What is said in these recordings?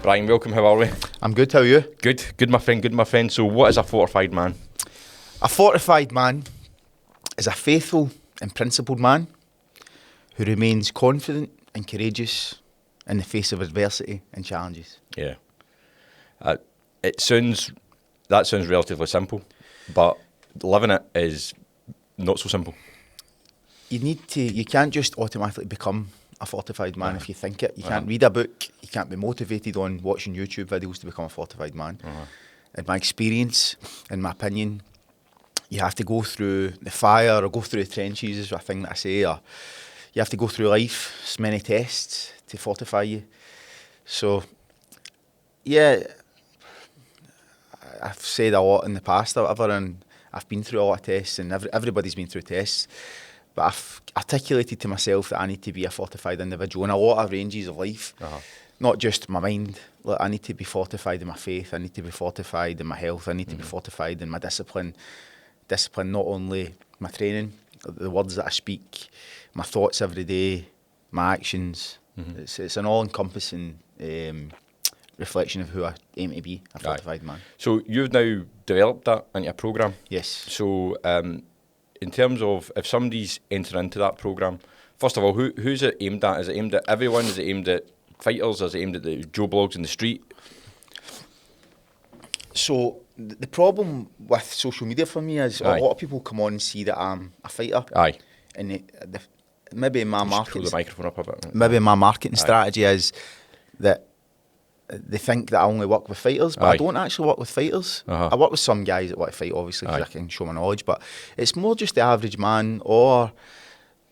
Brian, welcome, how are we? I'm good, how are you? Good my friend. So what is a fortified man? A fortified man is a faithful and principled man who remains confident and courageous in the face of adversity and challenges. Yeah. That sounds relatively simple, but living it is not so simple. You can't just automatically become a fortified man if you think it. You can't read a book, you can't be motivated on watching YouTube videos to become a fortified man. In my experience, in my opinion, you have to go through the fire or go through the trenches is a thing that I say, or you have to go through life's many tests to fortify you. So, yeah, I've said a lot in the past or whatever, and I've been through a lot of tests, and everybody's been through tests. But I've articulated to myself that I need to be a fortified individual in a lot of ranges of life, not just my mind. Like, I need to be fortified in my faith, I need to be fortified in my health, I need to be fortified in my discipline. Discipline, not only my training, the words that I speak, my thoughts every day, my actions. It's an all-encompassing reflection of who I aim to be, a fortified man. So you've now developed that into a programme? Yes. So in terms of if somebody's entering into that programme, first of all, who's it aimed at? Is it aimed at everyone? Is it aimed at fighters? Is it aimed at the Joe Blogs in the street? So the problem with social media for me is a lot of people come on and see that I'm a fighter. And maybe my marketing, pull the microphone up a bit. Maybe my marketing strategy is that they think that I only work with fighters, but I don't actually work with fighters. I work with some guys that want to fight, obviously, because I can show my knowledge, but it's more just the average man or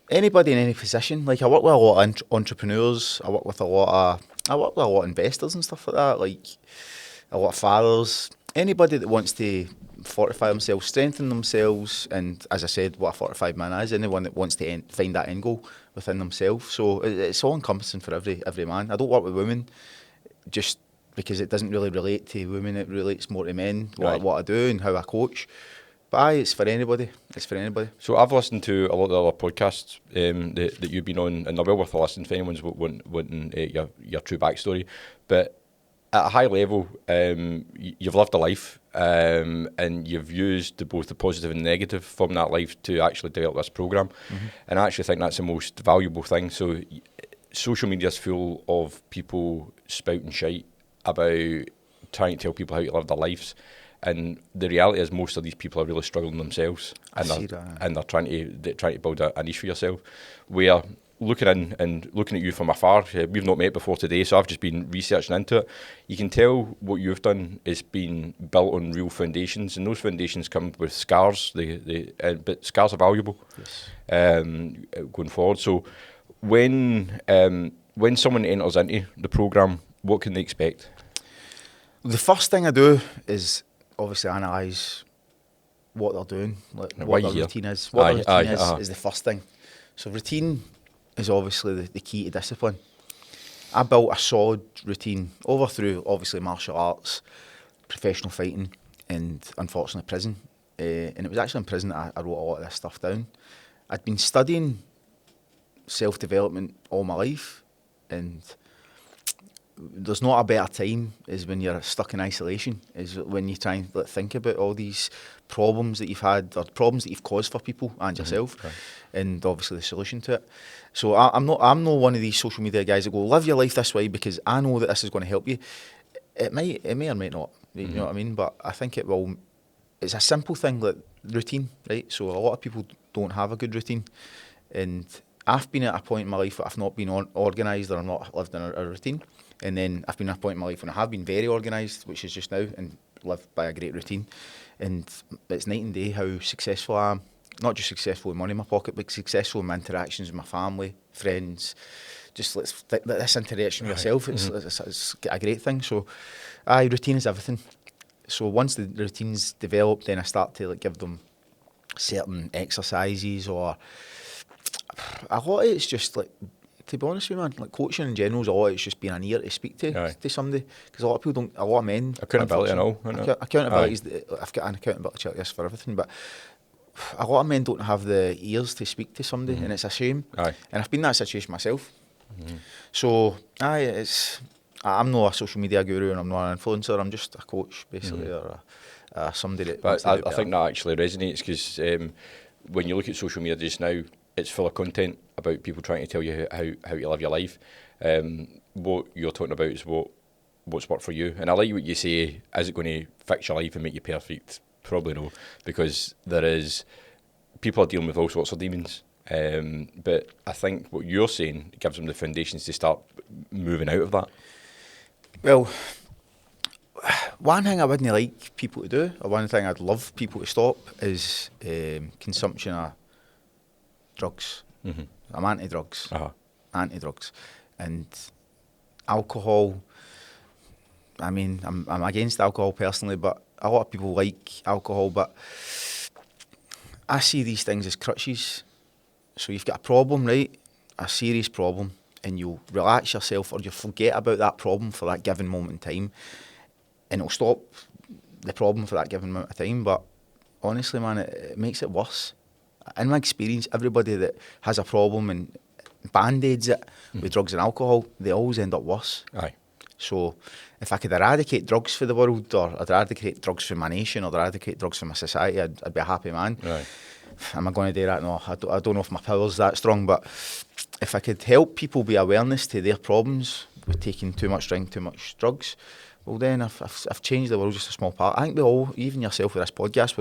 anybody in any position. Like, I work with a lot of entrepreneurs, I work with a lot of investors and stuff like that, like a lot of fathers, anybody that wants to fortify themselves, strengthen themselves, and as I said, what a fortified man is, anyone that wants to find that end goal within themselves. So it's all encompassing for every man. I don't work with women just because it doesn't really relate to women, it relates more to men, what I do and how I coach. But it's for anybody. It's for anybody. So I've listened to a lot of the other podcasts that you've been on, and they're well worth a listen if anyone's wanting your true backstory. But at a high level, you've lived a life, and you've used both the positive and negative from that life to actually develop this programme. And I actually think that's the most valuable thing. So social media is full of people spouting shite about trying to tell people how to live their lives. And the reality is most of these people are really struggling themselves, and they're trying to build a niche for yourself. We are looking at you from afar. We've not met before today, so I've just been researching into it. You can tell what you've done is been built on real foundations, and those foundations come with scars. But scars are valuable going forward. So when someone enters into the programme, what can they expect? The first thing I do is obviously analyse what they're doing, like what their routine is. What their routine is the first thing. So routine is obviously the key to discipline. I built a solid routine through obviously martial arts, professional fighting, and unfortunately prison. And it was actually in prison that I wrote a lot of this stuff down. I'd been studying self-development all my life, and there's not a better time is when you're stuck in isolation, is when you try and think about all these problems that you've had or problems that you've caused for people and yourself, and obviously the solution to it. So I'm not one of these social media guys that go, live your life this way because I know that this is going to help you. It may or may not, you know what I mean? But I think it will. It's a simple thing like routine, right? So a lot of people don't have a good routine, and I've been at a point in my life where I've not been organised or I've not lived in a routine. And then I've been at a point in my life when I have been very organised, which is just now, and lived by a great routine. And it's night and day how successful I am. Not just successful with money in my pocket, but successful in my interactions with my family, friends. Just this interaction with yourself, it's a great thing. So, routine is everything. So once the routine's developed, then I start to give them certain exercises, or a lot of it's just to be honest with you, man, coaching in general is a lot. It's just being an ear to speak to somebody, because a lot of people don't. A lot of men accountability and all. Accountability. I've got an accountability checklist for everything, but a lot of men don't have the ears to speak to somebody, and it's a shame. And I've been in that situation myself. So, I'm not a social media guru and I'm not an influencer. I'm just a coach, basically, or somebody that wants to do I think that actually resonates because when you look at social media just now, it's full of content about people trying to tell you how to live your life. What you're talking about is what's worked for you. And I like what you say, is it going to fix your life and make you perfect? Probably no, because people are dealing with all sorts of demons. But I think what you're saying gives them the foundations to start moving out of that. Well, one thing I wouldn't like people to do, or one thing I'd love people to stop, is consumption of drugs. Mm-hmm. I'm anti-drugs. Uh-huh. Anti-drugs. And alcohol, I mean, I'm against alcohol personally, but a lot of people like alcohol, but I see these things as crutches. So you've got a problem, right? A serious problem, and you'll relax yourself or you'll forget about that problem for that given moment in time, and it'll stop the problem for that given moment of time. But honestly, man, it makes it worse. In my experience, everybody that has a problem and band-aids it with drugs and alcohol, they always end up worse. Aye. So if I could eradicate drugs for the world, or eradicate drugs from my nation, or eradicate drugs from my society, I'd be a happy man. Right. Am I going to do that? No, I don't know if my power's that strong, but if I could help people be awareness to their problems with taking too much drink, too much drugs, well then I've changed the world just a small part. I think we all, even yourself with this podcast,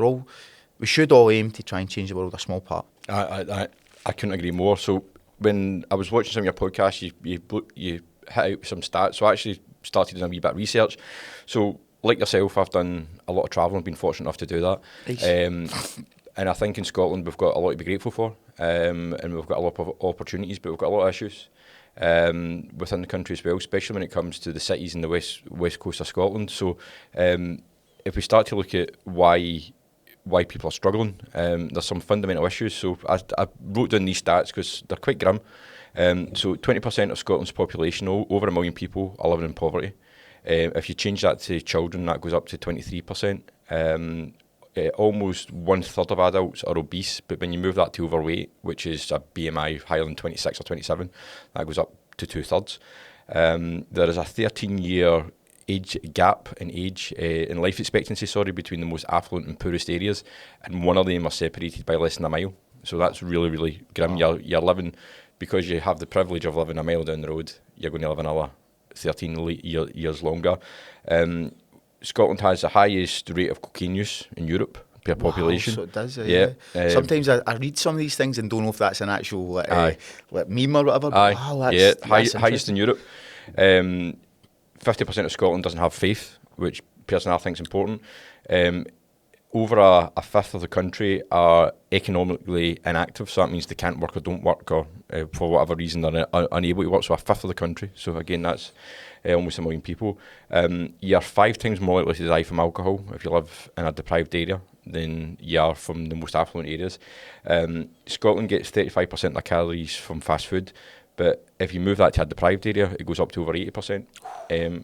we should all aim to try and change the world a small part. I couldn't agree more. So when I was watching some of your podcasts, you hit out some stats. So I actually started doing a wee bit of research. So like yourself, I've done a lot of travelling, been fortunate enough to do that. Nice. And I think in Scotland we've got a lot to be grateful for, and we've got a lot of opportunities, but we've got a lot of issues within the country as well, especially when it comes to the cities in the west coast of Scotland. So if we start to look at why people are struggling, there's some fundamental issues. So I wrote down these stats because they're quite grim. So 20% of Scotland's population, over 1 million people, are living in poverty. If you change that to children, that goes up to 23%. Almost 1/3 of adults are obese, but when you move that to overweight, which is a BMI higher than 26 or 27, that goes up to 2/3. There is a 13-year age gap in life expectancy, between the most affluent and poorest areas, and one of them are separated by less than a mile. So that's really, really grim. Wow. You're living, because you have the privilege of living a mile down the road, you're going to live another 13 years longer. Scotland has the highest rate of cocaine use in Europe per population. So it does, yeah. Sometimes I read some of these things and don't know if that's an actual like meme or whatever. Aye. Wow, that's highest in Europe. 50% of Scotland doesn't have faith, which personally I think is important. Over a fifth of the country are economically inactive, so that means they can't work or don't work, or for whatever reason they're unable to work. So a fifth of the country. So again, that's almost 1 million people. You're 5 times more likely to die from alcohol if you live in a deprived area than you are from the most affluent areas. Scotland gets 35% of their calories from fast food, but if you move that to a deprived area, it goes up to over 80%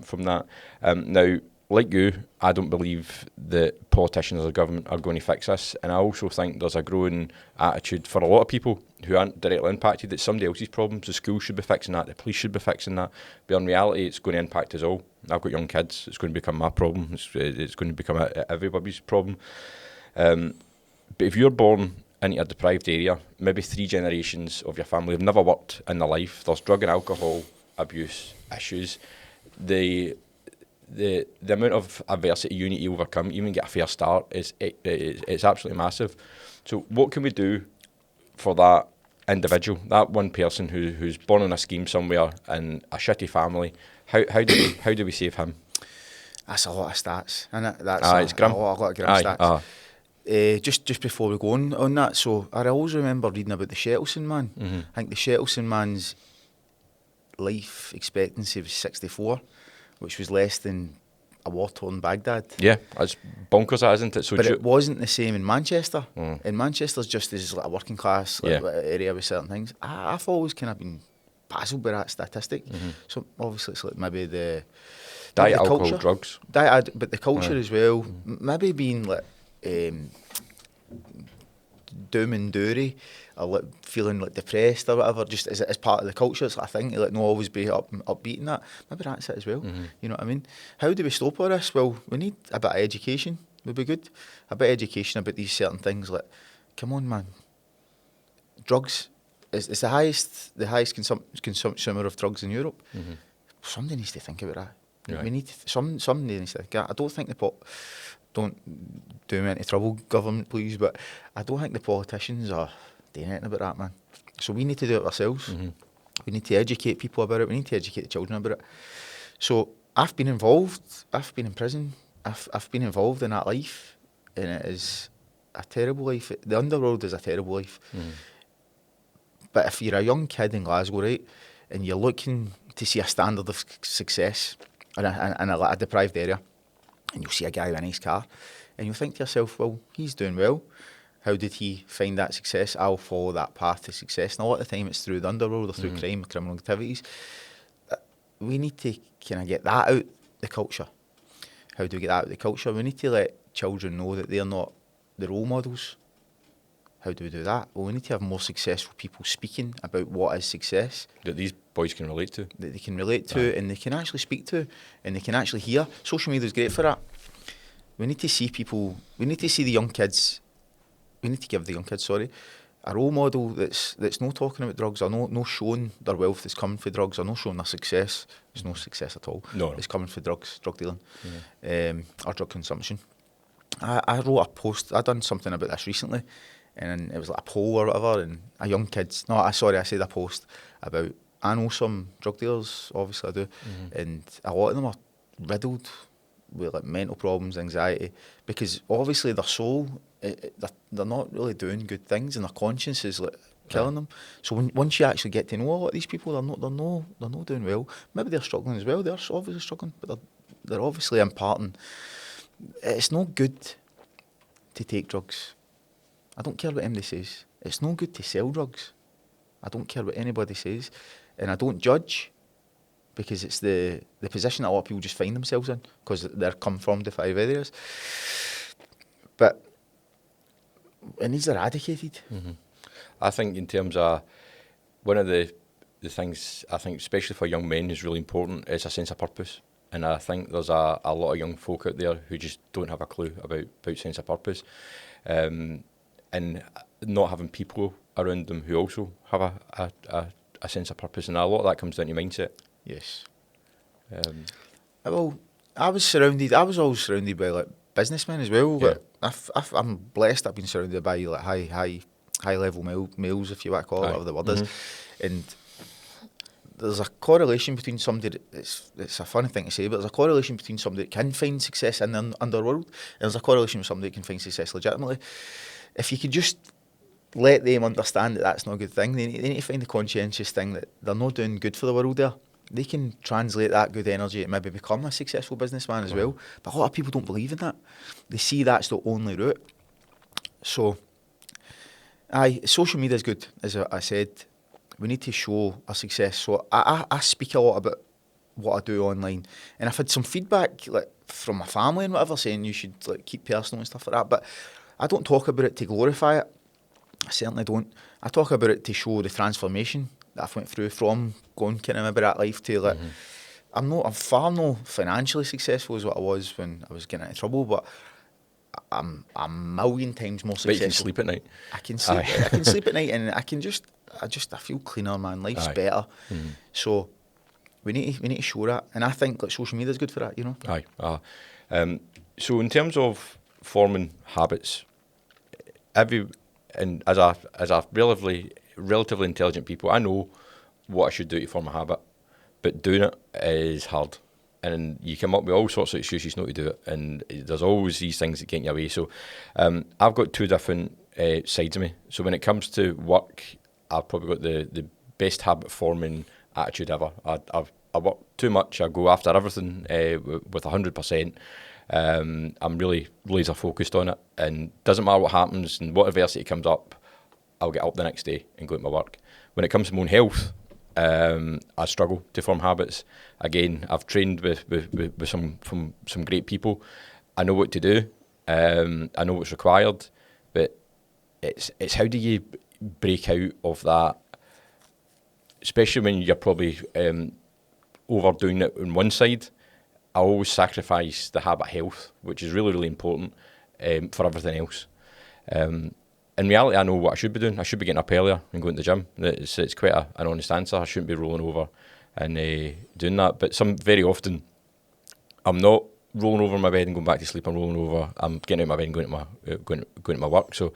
from that. Now, like you, I don't believe that politicians or government are going to fix this, and I also think there's a growing attitude for a lot of people who aren't directly impacted that somebody else's problems, the school should be fixing that, the police should be fixing that, but in reality it's going to impact us all. I've got young kids, it's going to become my problem, it's going to become everybody's problem. But if you're born into a deprived area, maybe 3 generations of your family have never worked in their life, there's drug and alcohol abuse issues, the amount of adversity you need to overcome, even get a fair start, it's absolutely massive. So what can we do for that individual, that one person who's born in a scheme somewhere in a shitty family? How do we save him? That's a lot of stats, isn't it? It's grim. A lot of grim stats. Just before we go on that, so I always remember reading about the Shettleston man. Mm-hmm. I think the Shettleston man's life expectancy was 64, which was less than a war-torn Baghdad. Yeah, it's bonkers, that, isn't it? So but it wasn't the same in Manchester. Mm. In Manchester's just as like a working class area with certain things. I've always kind of been puzzled by that statistic. Mm-hmm. So obviously it's like maybe the diet, the alcohol, culture, drugs. Diet, but the culture as well. Maybe being like doom and doory, or feeling like depressed or whatever, just as part of the culture. It's like a thing to not always be upbeat and that. Maybe that's it as well. You know what I mean? How do we stop all this? Well, we need a bit of education. Would be good. A bit of education about these certain things. Like, come on, man. Drugs is the highest consumer of drugs in Europe. Somebody needs to think about that. Right. We need somebody needs to think. I don't think don't do me into trouble, government, please. But I don't think the politicians are doing anything about that, man. So we need to do it ourselves. We need to educate people about it. We need to educate the children about it. So I've been involved. I've been in prison. I've been involved in that life, and it is a terrible life. The underworld is a terrible life. But if you're a young kid in Glasgow, right, and you're looking to see a standard of success in a deprived area, and you'll see a guy with a nice car, and you'll think to yourself, well, he's doing well. How did he find that success? I'll follow that path to success. And a lot of the time it's through the underworld or through crime or criminal activities. We need to kind of get that out the culture. How do we get that out of the culture? We need to let children know that they're not the role models. How do we do that? Well, we need to have more successful people speaking about what is success. That these boys can relate to. That they can relate to and they can actually speak to and they can actually hear. Social media is great for that. We need to see people, we need to see the young kids, we need to give the young kids, a role model that's not talking about drugs or no showing their wealth that's coming for drugs or no showing their success. There's no success at all. No. It's coming for drugs, drug dealing, or drug consumption. I wrote a post, I done something about this recently, and it was like a poll or whatever, and a young kid's, I said a post about, I know some drug dealers, obviously I do, and a lot of them are riddled with like mental problems, anxiety, because obviously their soul, they're not really doing good things, and their conscience is like killing them. So once you actually get to know a lot of these people, they're not doing well. Maybe they're struggling as well. They're obviously struggling, but they're obviously imparting. It's not good to take drugs. I don't care what anybody says. It's no good to sell drugs. I don't care what anybody says, and I don't judge. Because it's the position that a lot of people just find themselves in because they're come from deprived areas. But it needs eradicated. I think in terms of one of the things I think especially for young men is really important is a sense of purpose. And I think there's a lot of young folk out there who just don't have a clue about sense of purpose. And not having people around them who also have a sense of purpose. And a lot of that comes down to mindset. Yes. Well, I was always surrounded by like businessmen as well. Yeah. I'm blessed. I've been surrounded by like high level males, if you want to call it, whatever the word is. And there's a correlation between somebody. It's a funny thing to say, but there's a correlation between somebody that can find success in the underworld, and there's a correlation with somebody that can find success legitimately. If you could just let them understand that that's not a good thing, they need to find the conscientious thing that they're not doing good for the world there. They can translate that good energy and maybe become a successful businessman as well. But a lot of people don't believe in that. They see that's the only route. So, social media is good, as I said. We need to show our success. So I speak a lot about what I do online. And I've had some feedback like from my family and whatever saying you should like keep personal and stuff like that. But I don't talk about it to glorify it. I certainly don't. I talk about it to show the transformation that I've went through from going kind of maybe that life to like, I'm far more financially successful as what I was when I was getting into trouble, but I'm a million times more successful. But you can sleep at night. I can sleep at night, and I feel cleaner, man. Life's better. So we need to show that, and I think like social media is good for that, you know. So in terms of forming habits, as a relatively intelligent people, I know what I should do to form a habit, but doing it is hard. And you come up with all sorts of excuses not to do it, and there's always these things that get in your way. So I've got two different sides of me. So when it comes to work, I've probably got the best habit forming attitude ever. I work too much, I go after everything with 100%. I'm really laser focused on it, and doesn't matter what happens and what adversity comes up, I'll get up the next day and go to my work. When it comes to my own health, I struggle to form habits. Again, I've trained with some great people. I know what to do. I know what's required, but it's how do you break out of that, especially when you're probably overdoing it on one side. I always sacrifice the habit of health, which is really, really important for everything else. In reality, I know what I should be doing. I should be getting up earlier and going to the gym. It's quite an honest answer. I shouldn't be rolling over and doing that. But very often, I'm not rolling over in my bed and going back to sleep. I'm rolling over. I'm getting out of my bed and going to my work. So,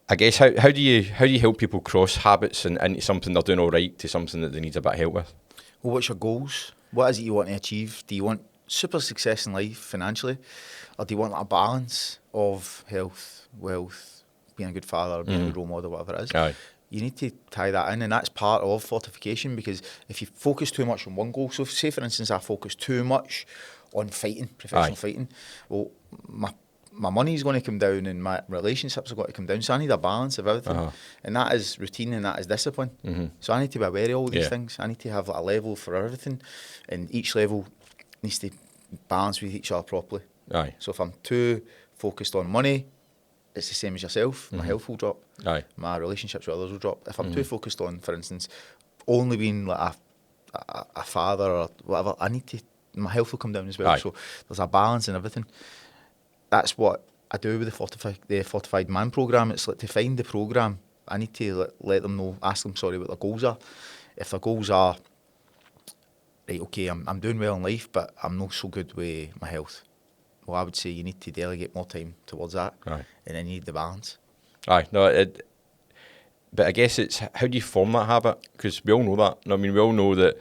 I guess how do you help people cross habits and into something they're doing all right to something that they need a bit of help with? Well, what's your goals? What is it you want to achieve? Do you want super success in life financially, or do you want a balance of health, wealth, being a good father, being a good role model, whatever it is? Aye. You need to tie that in, and that's part of fortification, because if you focus too much on one goal, so say for instance I focus too much on fighting, professional fighting, well, my money's going to come down and my relationships are going to come down, so I need a balance of everything, and that is routine and that is discipline. So I need to be aware of all these things. I need to have a level for everything, and each level needs to balance with each other properly. So if I'm too focused on money, it's the same as yourself. My health will drop. My relationships with others will drop. If I'm too focused on, for instance, only being like a father or whatever, my health will come down as well. So there's a balance in everything. That's what I do with the Fortified Man programme. It's like to find the programme. I need to let them know, ask them, what their goals are. If their goals are, right, okay, I'm doing well in life, but I'm not so good with my health. Well, I would say you need to delegate more time towards that, and then you need the balance. But I guess it's how do you form that habit? Because we all know that. I mean, we all know that.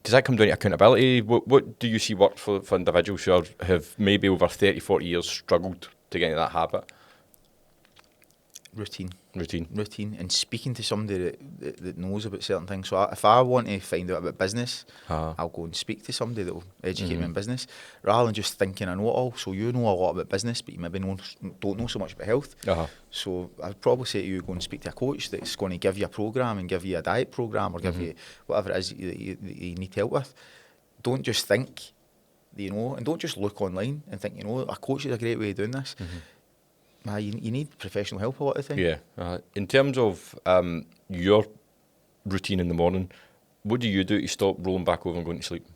Does that come down to accountability? What do you see work for individuals who have maybe over 30, 40 years struggled to get into that habit? Routine, and speaking to somebody that knows about certain things. So if I want to find out about business, I'll go and speak to somebody that will educate me in business, rather than just thinking I know it all. So you know a lot about business, but you maybe don't know so much about health. So I'd probably say to you, go and speak to a coach that's going to give you a programme and give you a diet programme or give you whatever it is that you need help with. Don't just think that you know, and don't just look online and think, a coach is a great way of doing this. You need professional help a lot of the time. In terms of your routine in the morning, what do you do to stop rolling back over and going to sleep?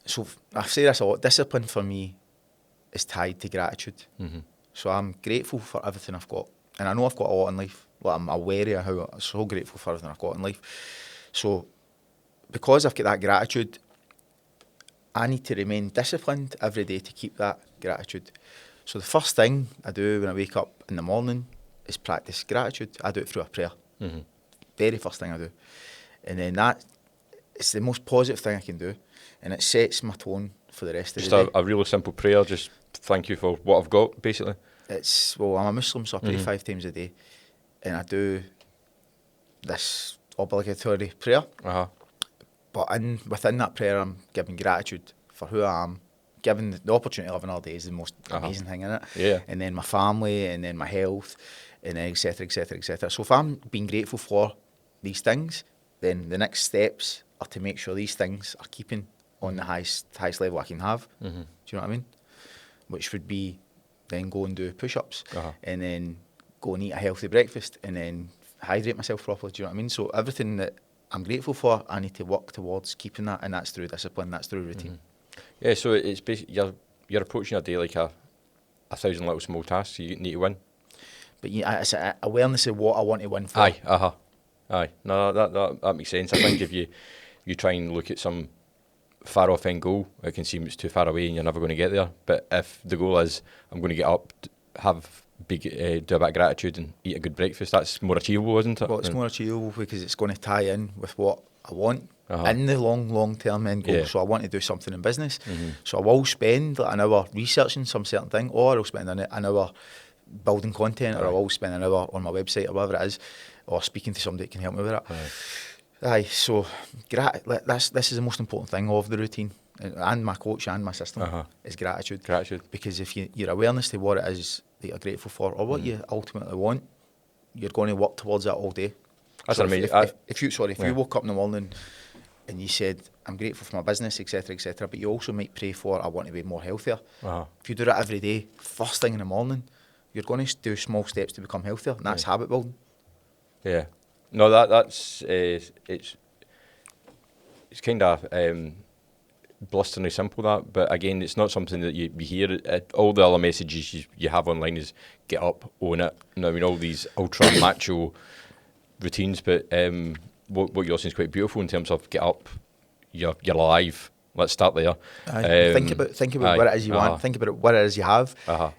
So I say this a lot. Discipline for me is tied to gratitude. So I'm grateful for everything I've got, and I know I've got a lot in life. Like, I'm aware of how I'm so grateful for everything I've got in life. So because I've got that gratitude, I need to remain disciplined every day to keep that gratitude. So the first thing I do when I wake up in the morning is practice gratitude. I do it through a prayer. Very first thing I do. And then it's the most positive thing I can do. And it sets my tone for the rest of the day. Just a really simple prayer, just thank you for what I've got, basically? I'm a Muslim, so I pray 5 times a day. And I do this obligatory prayer. But within that prayer, I'm giving gratitude for who I am. Given the opportunity of another day is the most amazing thing in it. And then my family, and then my health, and then et cetera, et cetera, et cetera. So if I'm being grateful for these things, then the next steps are to make sure these things are keeping on the highest level I can have. Do you know what I mean? Which would be then go and do push-ups, and then go and eat a healthy breakfast, and then hydrate myself properly. Do you know what I mean? So everything that I'm grateful for, I need to work towards keeping that, and that's through discipline, that's through routine. Yeah, so it's basically you're approaching your day like a 1,000 little small tasks you need to win. But it's awareness of what I want to win for. Aye. No, that makes sense. I think if you try and look at some far off end goal, it can seem it's too far away and you're never going to get there. But if the goal is I'm going to get up, do a bit of gratitude and eat a good breakfast, that's more achievable, isn't it? Well, it's more achievable because it's going to tie in with what I want in the long term end goal. So I want to do something in business. So I will spend like an hour researching some certain thing, or I'll spend an hour building content, or I will spend an hour on my website or whatever it is, or speaking to somebody that can help me with it. So this is the most important thing of the routine, and my coach and my system is gratitude. Because if your awareness to what it is that you're grateful for, or what you ultimately want, you're going to work towards that all day. That's amazing. If you woke up in the morning and you said, I'm grateful for my business, etc., but you also might pray for, I want to be more healthier. If you do that every day, first thing in the morning, you're going to do small steps to become healthier, and that's habit building. Yeah. No, that's it's kind of blisteringly simple, that, but again, it's not something that you hear. All the other messages you have online is get up, own it. I mean, all these ultra macho routines, but what you're saying is quite beautiful in terms of get up, you're alive. Let's start there. Think about what it is you want. Think about what it is you have,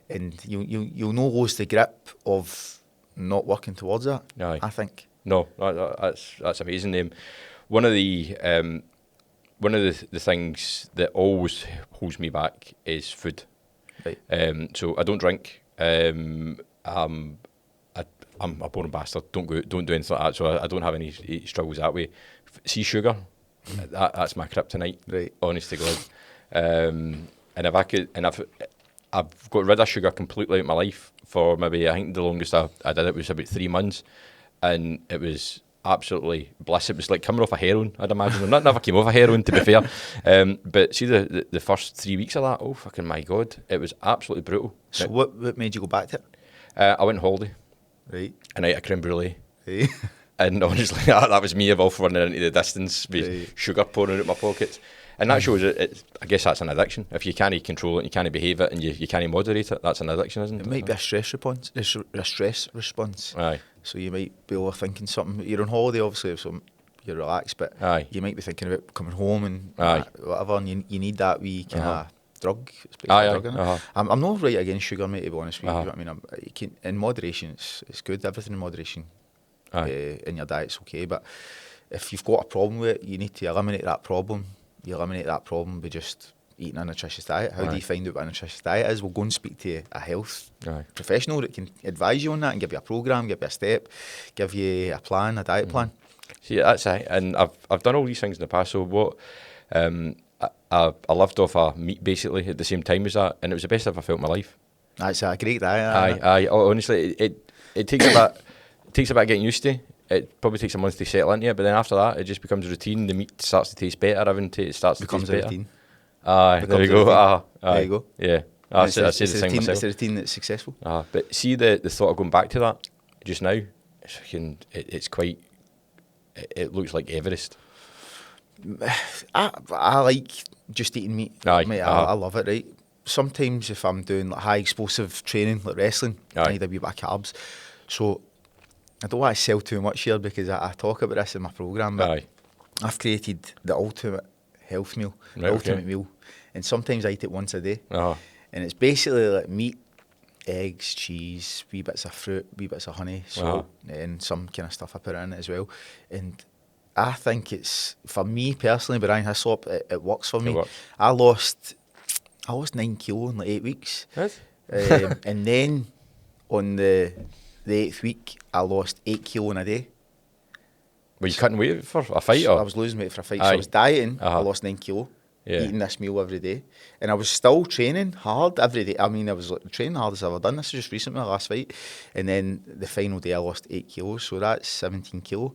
and you'll know what's the grip of not working towards that. I think. No, that's amazing. One of the things that always holds me back is food. Right. So I don't drink. I'm a boring bastard. Don't do anything like that. So I don't have any struggles that way. See sugar, that's my kryptonite. Right. Honest to God. And if I could, and I've got rid of sugar completely out of my life for maybe, I think the longest I did it was about 3 months, and it was absolutely bliss. It was like coming off a heroin, I'd imagine. I never came off a heroin, to be fair. But see the first 3 weeks of that, oh fucking my God, it was absolutely brutal. So what made you go back to it? I went on holiday. Right. And I ate a creme brulee. Right. And honestly, that was me evolved running into the distance with sugar pouring out my pockets. And that shows I guess that's an addiction. If you can't control it, and you can't behave it, and you can't moderate it, that's an addiction, isn't it? It might be a stress response. Aye. So you might be overthinking something. You're on holiday, obviously, so you're relaxed, but you might be thinking about coming home and whatever, and you need that wee kind of drug. Drug in it. I'm not right against sugar, mate, to be honest with you. I mean, in moderation, it's good. Everything in moderation in your diet's okay, but if you've got a problem with it, you need to eliminate that problem. You eliminate that problem by just eating a nutritious diet. How do you find out what a nutritious diet is? We'll go and speak to a health professional that can advise you on that and give you a programme, give you a step, give you a plan, a diet plan. See, that's it. And I've done all these things in the past. So what I lived off a meat basically at the same time as that, and it was the best I've ever felt in my life. That's a great diet. Honestly, it takes a bit getting used to. It probably takes a month to settle into it, but then after that, it just becomes a routine. The meat starts to taste better. Everything starts to taste better. Routine. There you go. There you go. Yeah. I say the same myself. It's a routine that's successful. But see the thought of going back to that just now, it's quite. It looks like Everest. I like just eating meat. Mate, I love it. Right. Sometimes if I'm doing like high explosive training like wrestling, I need a wee bit of carbs. So I don't want to sell too much here because I talk about this in my programme, but I've created the ultimate health meal, ultimate meal, and sometimes I eat it once a day, and it's basically like meat, eggs, cheese, wee bits of fruit, wee bits of honey, salt, and some kind of stuff I put in it as well. And I think it's, for me personally, Brian Hyslop, it works for me. I lost 9 kilo in like 8 weeks, and then on the 8th week, I lost 8 kilo in a day. Were you cutting weight for a fight? So I was losing weight for a fight. So I was dieting. I lost 9 kilo, eating this meal every day. And I was still training hard every day. I mean, I was like, training hard as I've ever done. This is just recently, my last fight. And then the final day, I lost 8 kilos. So that's 17 kilo.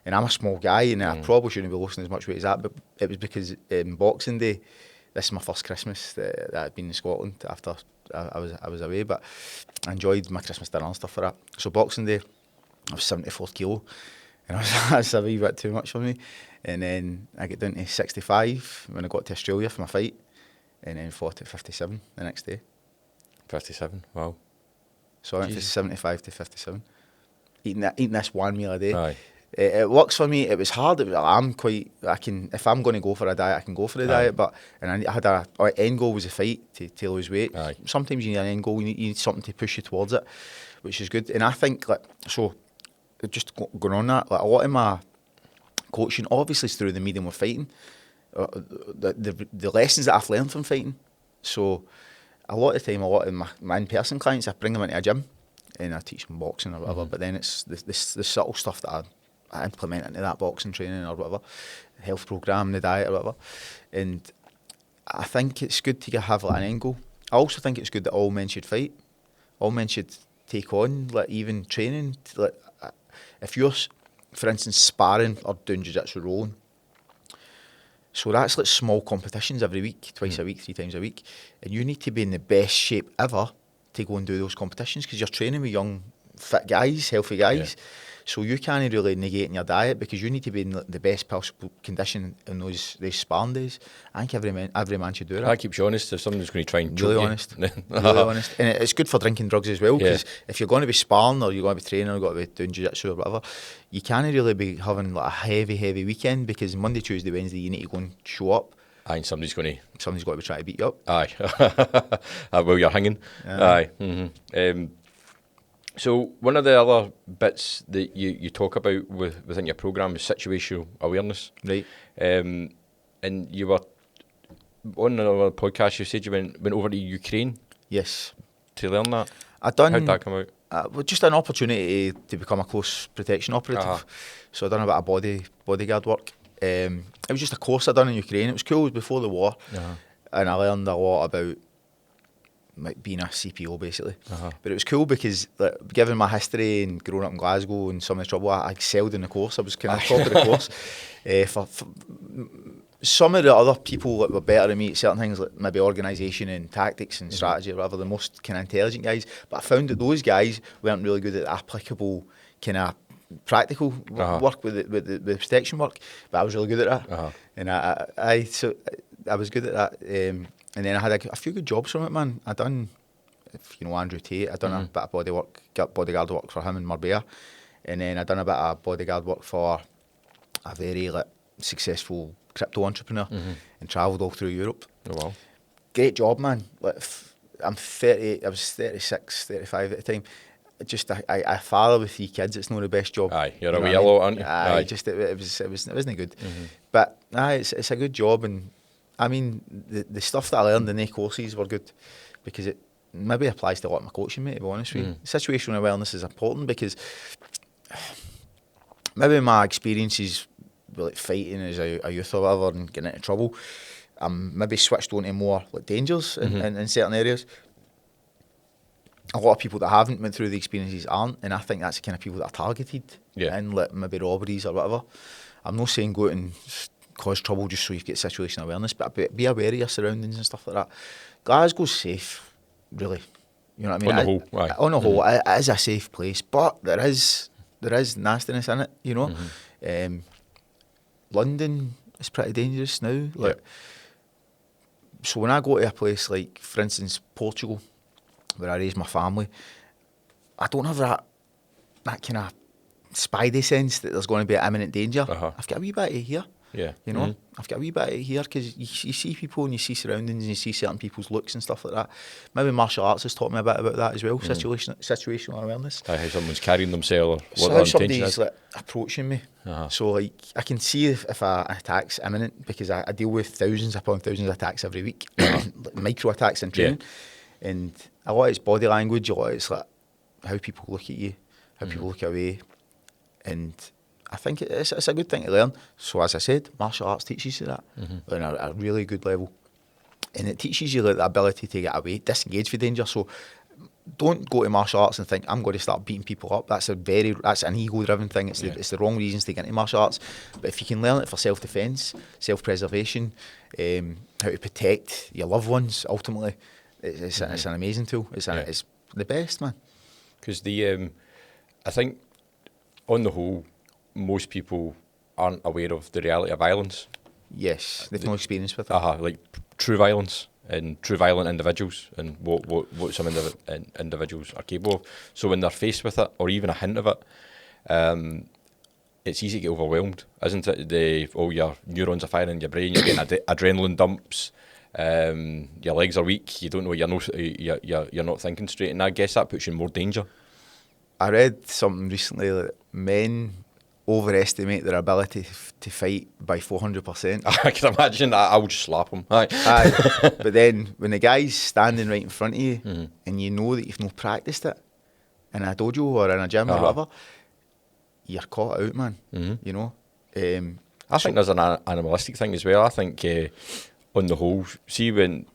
And I'm a small guy, and I probably shouldn't be losing as much weight as that. But it was because Boxing Day, this is my first Christmas that I'd been in Scotland after I was away, but I enjoyed my Christmas dinner and stuff for that. So Boxing Day, I was 74 kilo, and that's a wee bit too much for me. And then I get down to 65 when I got to Australia for my fight, and then fought at 57 the next day. 57, wow. So I went from 75 to 57, eating this one meal a day. It works for me. It was hard. If I'm going to go for a diet, I can go for the diet. But I had an end goal was a fight to lose weight. Sometimes you need an end goal. You need something to push you towards it, which is good. And I think just going on that, like a lot of my coaching, obviously, is through the medium of fighting. The lessons that I've learned from fighting. So a lot of the time, a lot of my in-person clients, I bring them into a gym and I teach them boxing or whatever. But then it's the subtle stuff that I implement into that boxing training or whatever, health programme, the diet or whatever. And I think it's good to have like an end goal. I also think it's good that all men should fight. All men should take on, like even training. Like if you're, for instance, sparring or doing jiu-jitsu rolling, so that's like small competitions every week, twice a week, 3 times a week, and you need to be in the best shape ever to go and do those competitions because you're training with young, fit guys, healthy guys. Yeah. So you can't really negate in your diet because you need to be in the best possible condition in those sparring days. I think every man should do that. I keep you honest. If someone's going to try and really honest, really honest, and it's good for drinking drugs as well because if you're going to be sparring or you're going to be training or you're going to be doing jiu-jitsu or whatever, you can't really be having like a heavy weekend because Monday, Tuesday, Wednesday you need to go and show up. Aye, and somebody's got to be trying to beat you up. Aye, well you're hanging. Aye. Mm-hmm. So one of the other bits that you talk about within your programme is situational awareness. Right. And you were on another podcast. You said you went over to Ukraine. Yes. To learn that. How'd that come out? Well, just an opportunity to become a close protection operative. So I done a bit of bodyguard work. It was just a course I done in Ukraine. It was cool. It was before the war, and I learned a lot about being a CPO basically. But it was cool because given my history and growing up in Glasgow and some of the trouble, I excelled in the course. I was kind of top of the course. For some of the other people that were better than me at certain things, like maybe organisation and tactics and strategy or whatever, the most kind of intelligent guys. But I found that those guys weren't really good at applicable kind of practical work with the protection work. But I was really good at that, and I was good at that. And then I had a few good jobs from it, man. I done, Andrew Tate. I done a bit of bodyguard work for him in Marbella, and then I done a bit of bodyguard work for a very successful crypto entrepreneur, and travelled all through Europe. Oh wow! Great job, man. I'm 30. I was 36, 35 at the time. Just a father with 3 kids. It's not the best job. Aye, you're a wee yellow, aren't you? Aye. Just it wasn't good. But it's a good job and. I mean, the stuff that I learned in the courses were good because it maybe applies to a lot of my coaching, mate, to be honest with you. Situational awareness is important because maybe my experiences with like fighting as a youth or whatever and getting into trouble, maybe switched on to more like dangers in certain areas. A lot of people that haven't went through the experiences aren't, and I think that's the kind of people that are targeted in like maybe robberies or whatever. I'm not saying go out and cause trouble just so you get situational awareness, but be aware of your surroundings and stuff like that. Glasgow's safe, really. You know what I mean? On the whole, it is a safe place, but there is nastiness in it, London is pretty dangerous now. So when I go to a place like, for instance, Portugal, where I raised my family, I don't have that kind of spidey sense that there's going to be an imminent danger. I've got a wee bit of here. Yeah, I've got a wee bit here because you see people and you see surroundings and you see certain people's looks and stuff like that. Maybe martial arts has taught me a bit about that as well. Situational awareness. How someone's carrying themselves, or what their intention is. Like approaching me. So like I can see if an attack's imminent because I deal with thousands upon thousands of attacks every week, micro attacks in training, and a lot of it's body language, a lot of it's like how people look at you, how people look away, and I think it's a good thing to learn. So as I said, martial arts teaches you that on a really good level. And it teaches you the ability to get away, disengage from danger. So don't go to martial arts and think, I'm going to start beating people up. That's an ego-driven thing. It's the wrong reasons to get into martial arts. But if you can learn it for self-defence, self-preservation, how to protect your loved ones, ultimately, it's an amazing tool. It's the best, man. Because I think, on the whole, most people aren't aware of the reality of violence. Yes, they've no experience with it. Like true violence and true violent individuals and what some individuals are capable of. So when they're faced with it, or even a hint of it, it's easy to get overwhelmed, isn't it? All your neurons are firing in your brain, you're getting adrenaline dumps, your legs are weak, you don't know, you're not thinking straight, and I guess that puts you in more danger. I read something recently that men overestimate their ability to fight by 400%. I can imagine that. I would just slap him. Aye. But then when the guy's standing right in front of you and you know that you've not practiced it in a dojo or in a gym or whatever, you're caught out, man. You know. I think there's an animalistic thing as well. I think on the whole, see when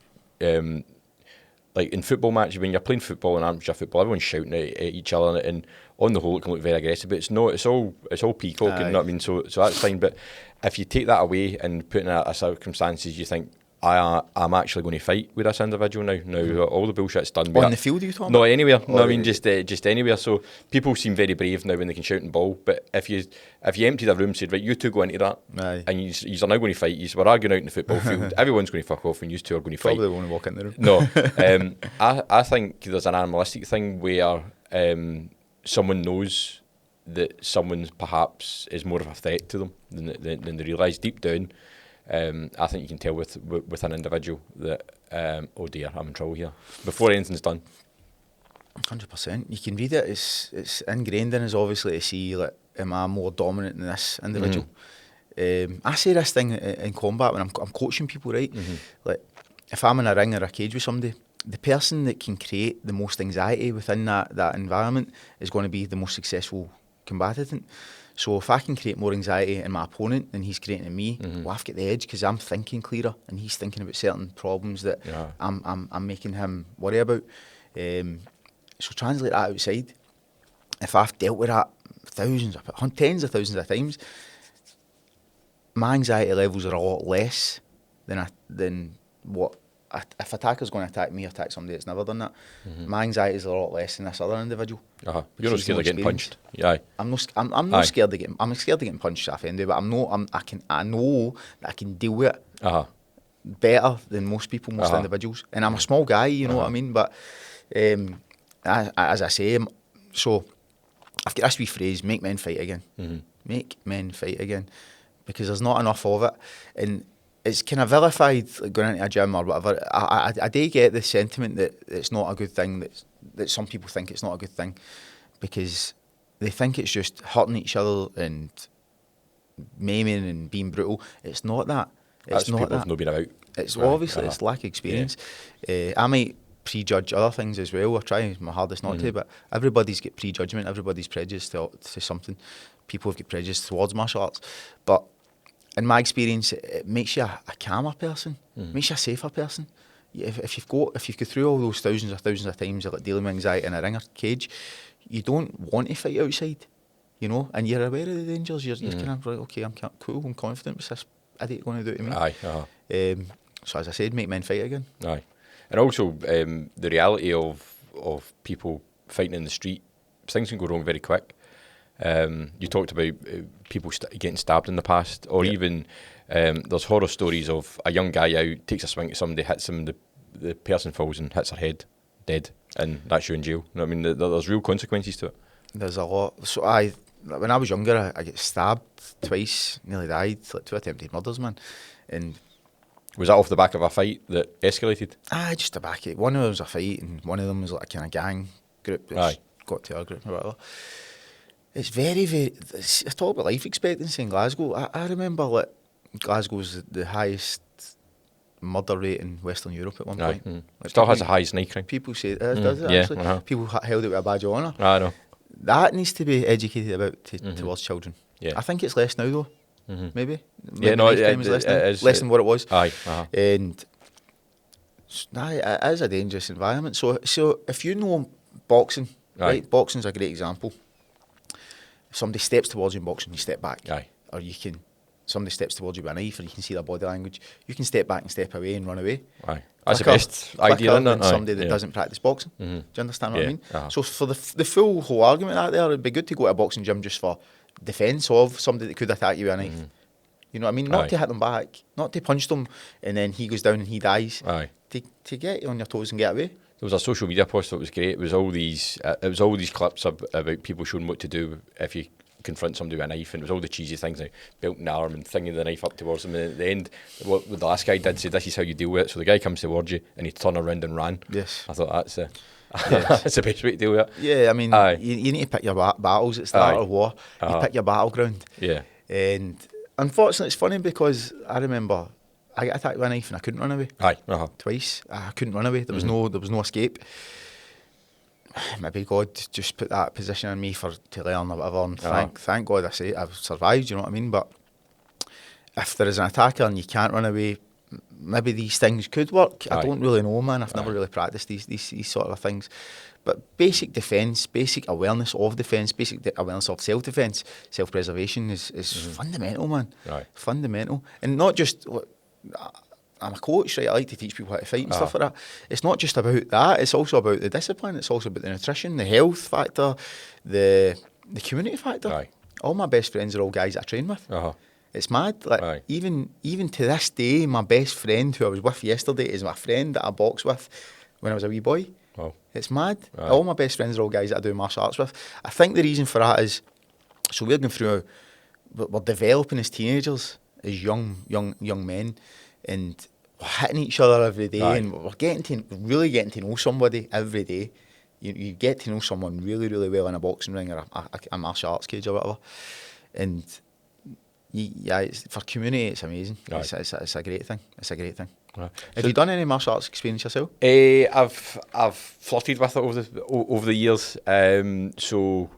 like in football matches, when you're playing football and amateur football, everyone's shouting at each other, and on the whole it can look very aggressive, but it's not. It's all peacock, you know what I mean? So that's fine. But if you take that away and put in a circumstances, you think I'm actually going to fight with this individual now. Now all the bullshit's done. On the field, are you talking No, about? anywhere. No, I mean just anywhere. So people seem very brave now when they can shout and ball. But if you emptied a room, said right, you two go into that, and you are now going to fight. You were arguing out in the football field. Everyone's going to fuck off, and you two are going to fight. Probably won't walk in the room. No, I think there's an animalistic thing where someone knows that someone perhaps is more of a threat to them than they realise deep down. I think you can tell with an individual that oh dear, I'm in trouble here before anything's done. 100%. You can read it. It's ingrained in us, obviously, to see like, am I more dominant than this individual? I say this thing in combat when I'm coaching people, right? Like if I'm in a ring or a cage with somebody, the person that can create the most anxiety within that environment is going to be the most successful combatant. So if I can create more anxiety in my opponent than he's creating in me, well, I've got the edge because I'm thinking clearer and he's thinking about certain problems that I'm making him worry about. So translate that outside. If I've dealt with that tens of thousands of times, my anxiety levels are a lot less than what. If a attacker's going to attack me or attack somebody that's never done that, my anxiety is a lot less than this other individual. You're not scared of getting punched. Yeah. I'm not scared of getting. I'm scared of getting punched off anyway, but I know that I can deal with it better than most individuals. And I'm a small guy, you know what I mean. But as I say, so I've got this wee phrase: "Make men fight again." Make men fight again, because there's not enough of it, and it's kind of vilified, like going into a gym or whatever. I do get the sentiment that it's not a good thing, that some people think it's not a good thing because they think it's just hurting each other and maiming and being brutal. It's not that. It's not people have not been about. It's obviously it's lack of experience. I might prejudge other things as well. I try my hardest not to, but everybody's got prejudgment, everybody's prejudiced to something. People have got prejudice towards martial arts, but in my experience, it makes you a calmer person, makes you a safer person. If you've got through all those thousands of times of like dealing with anxiety in a ring or cage, you don't want to fight outside, you know, and you're aware of the dangers. You're kind of like, okay, I'm cool, I'm confident. What's this idiot going to do to me? So as I said, make men fight again. And also the reality of people fighting in the street, things can go wrong very quick. You talked about people getting stabbed in the past, or even there's horror stories of a young guy out, takes a swing at somebody, hits him, the person falls and hits her head, dead, and that's you in jail. You know what I mean? There's real consequences to it. There's a lot. So when I was younger, I get stabbed twice, nearly died, like 2 attempted murders, man. And was that off the back of a fight that escalated? Just the back of it. One of them was a fight, and one of them was like a kind of gang group that's got to our group or whatever. It's very, very... I talk about life expectancy in Glasgow. I remember like Glasgow was the highest murder rate in Western Europe at one point. Like still has the highest knife crime. People say it does it actually. People held it with a badge of honour. I know. That needs to be educated about towards children. I think it's less now though. Maybe. Knife crime is less now. Less than what it was. And it is a dangerous environment. So if you know boxing, right? Boxing's a great example. If somebody steps towards you in boxing, you step back. Or somebody steps towards you with a knife, or you can see their body language. You can step back and step away and run away. That's the best idea, isn't it? Somebody that doesn't practice boxing. Do you understand what I mean? So for the whole argument out there, it'd be good to go to a boxing gym just for defence of somebody that could attack you with a knife. You know what I mean? Not to hit them back, not to punch them and then he goes down and he dies. To get you on your toes and get away. There was a social media post that was great. It was all these clips about people showing what to do if you confront somebody with a knife, and it was all the cheesy things like belting the arm and thinging the knife up towards them. And at the end, what the last guy did say, this is how you deal with it. So the guy comes towards you and he turned around and ran. Yes. I thought that's the best way to deal with it. Yeah, I mean, you need to pick your battles at the start of war. You pick your battleground. And unfortunately, it's funny because I remember I got attacked with a knife and I couldn't run away. Twice. I couldn't run away. There was no escape. Maybe God just put that position in me to learn or whatever. And thank God I've survived. You know what I mean? But if there is an attacker and you can't run away, maybe these things could work. I don't really know, man. I've never really practiced these sort of things. But basic defence, basic awareness of defence, basic awareness of self-defence, self-preservation is fundamental, man. Fundamental. And not just... I'm a coach, right? I like to teach people how to fight and stuff like that. It's not just about that. It's also about the discipline. It's also about the nutrition, the health factor, the community factor. Aye. All my best friends are all guys that I train with. It's mad. Like even to this day, my best friend who I was with yesterday is my friend that I boxed with when I was a wee boy. Wow. It's mad. All my best friends are all guys that I do martial arts with. I think the reason for that is, so we're going through, we're developing as teenagers, as young men, and we're hitting each other every day, and we're really getting to know somebody every day. You get to know someone really, really well in a boxing ring or a martial arts cage or whatever, and for community, it's amazing. It's a great thing. It's a great thing. Have you done any martial arts experience yourself? I've flirted with it over the years. So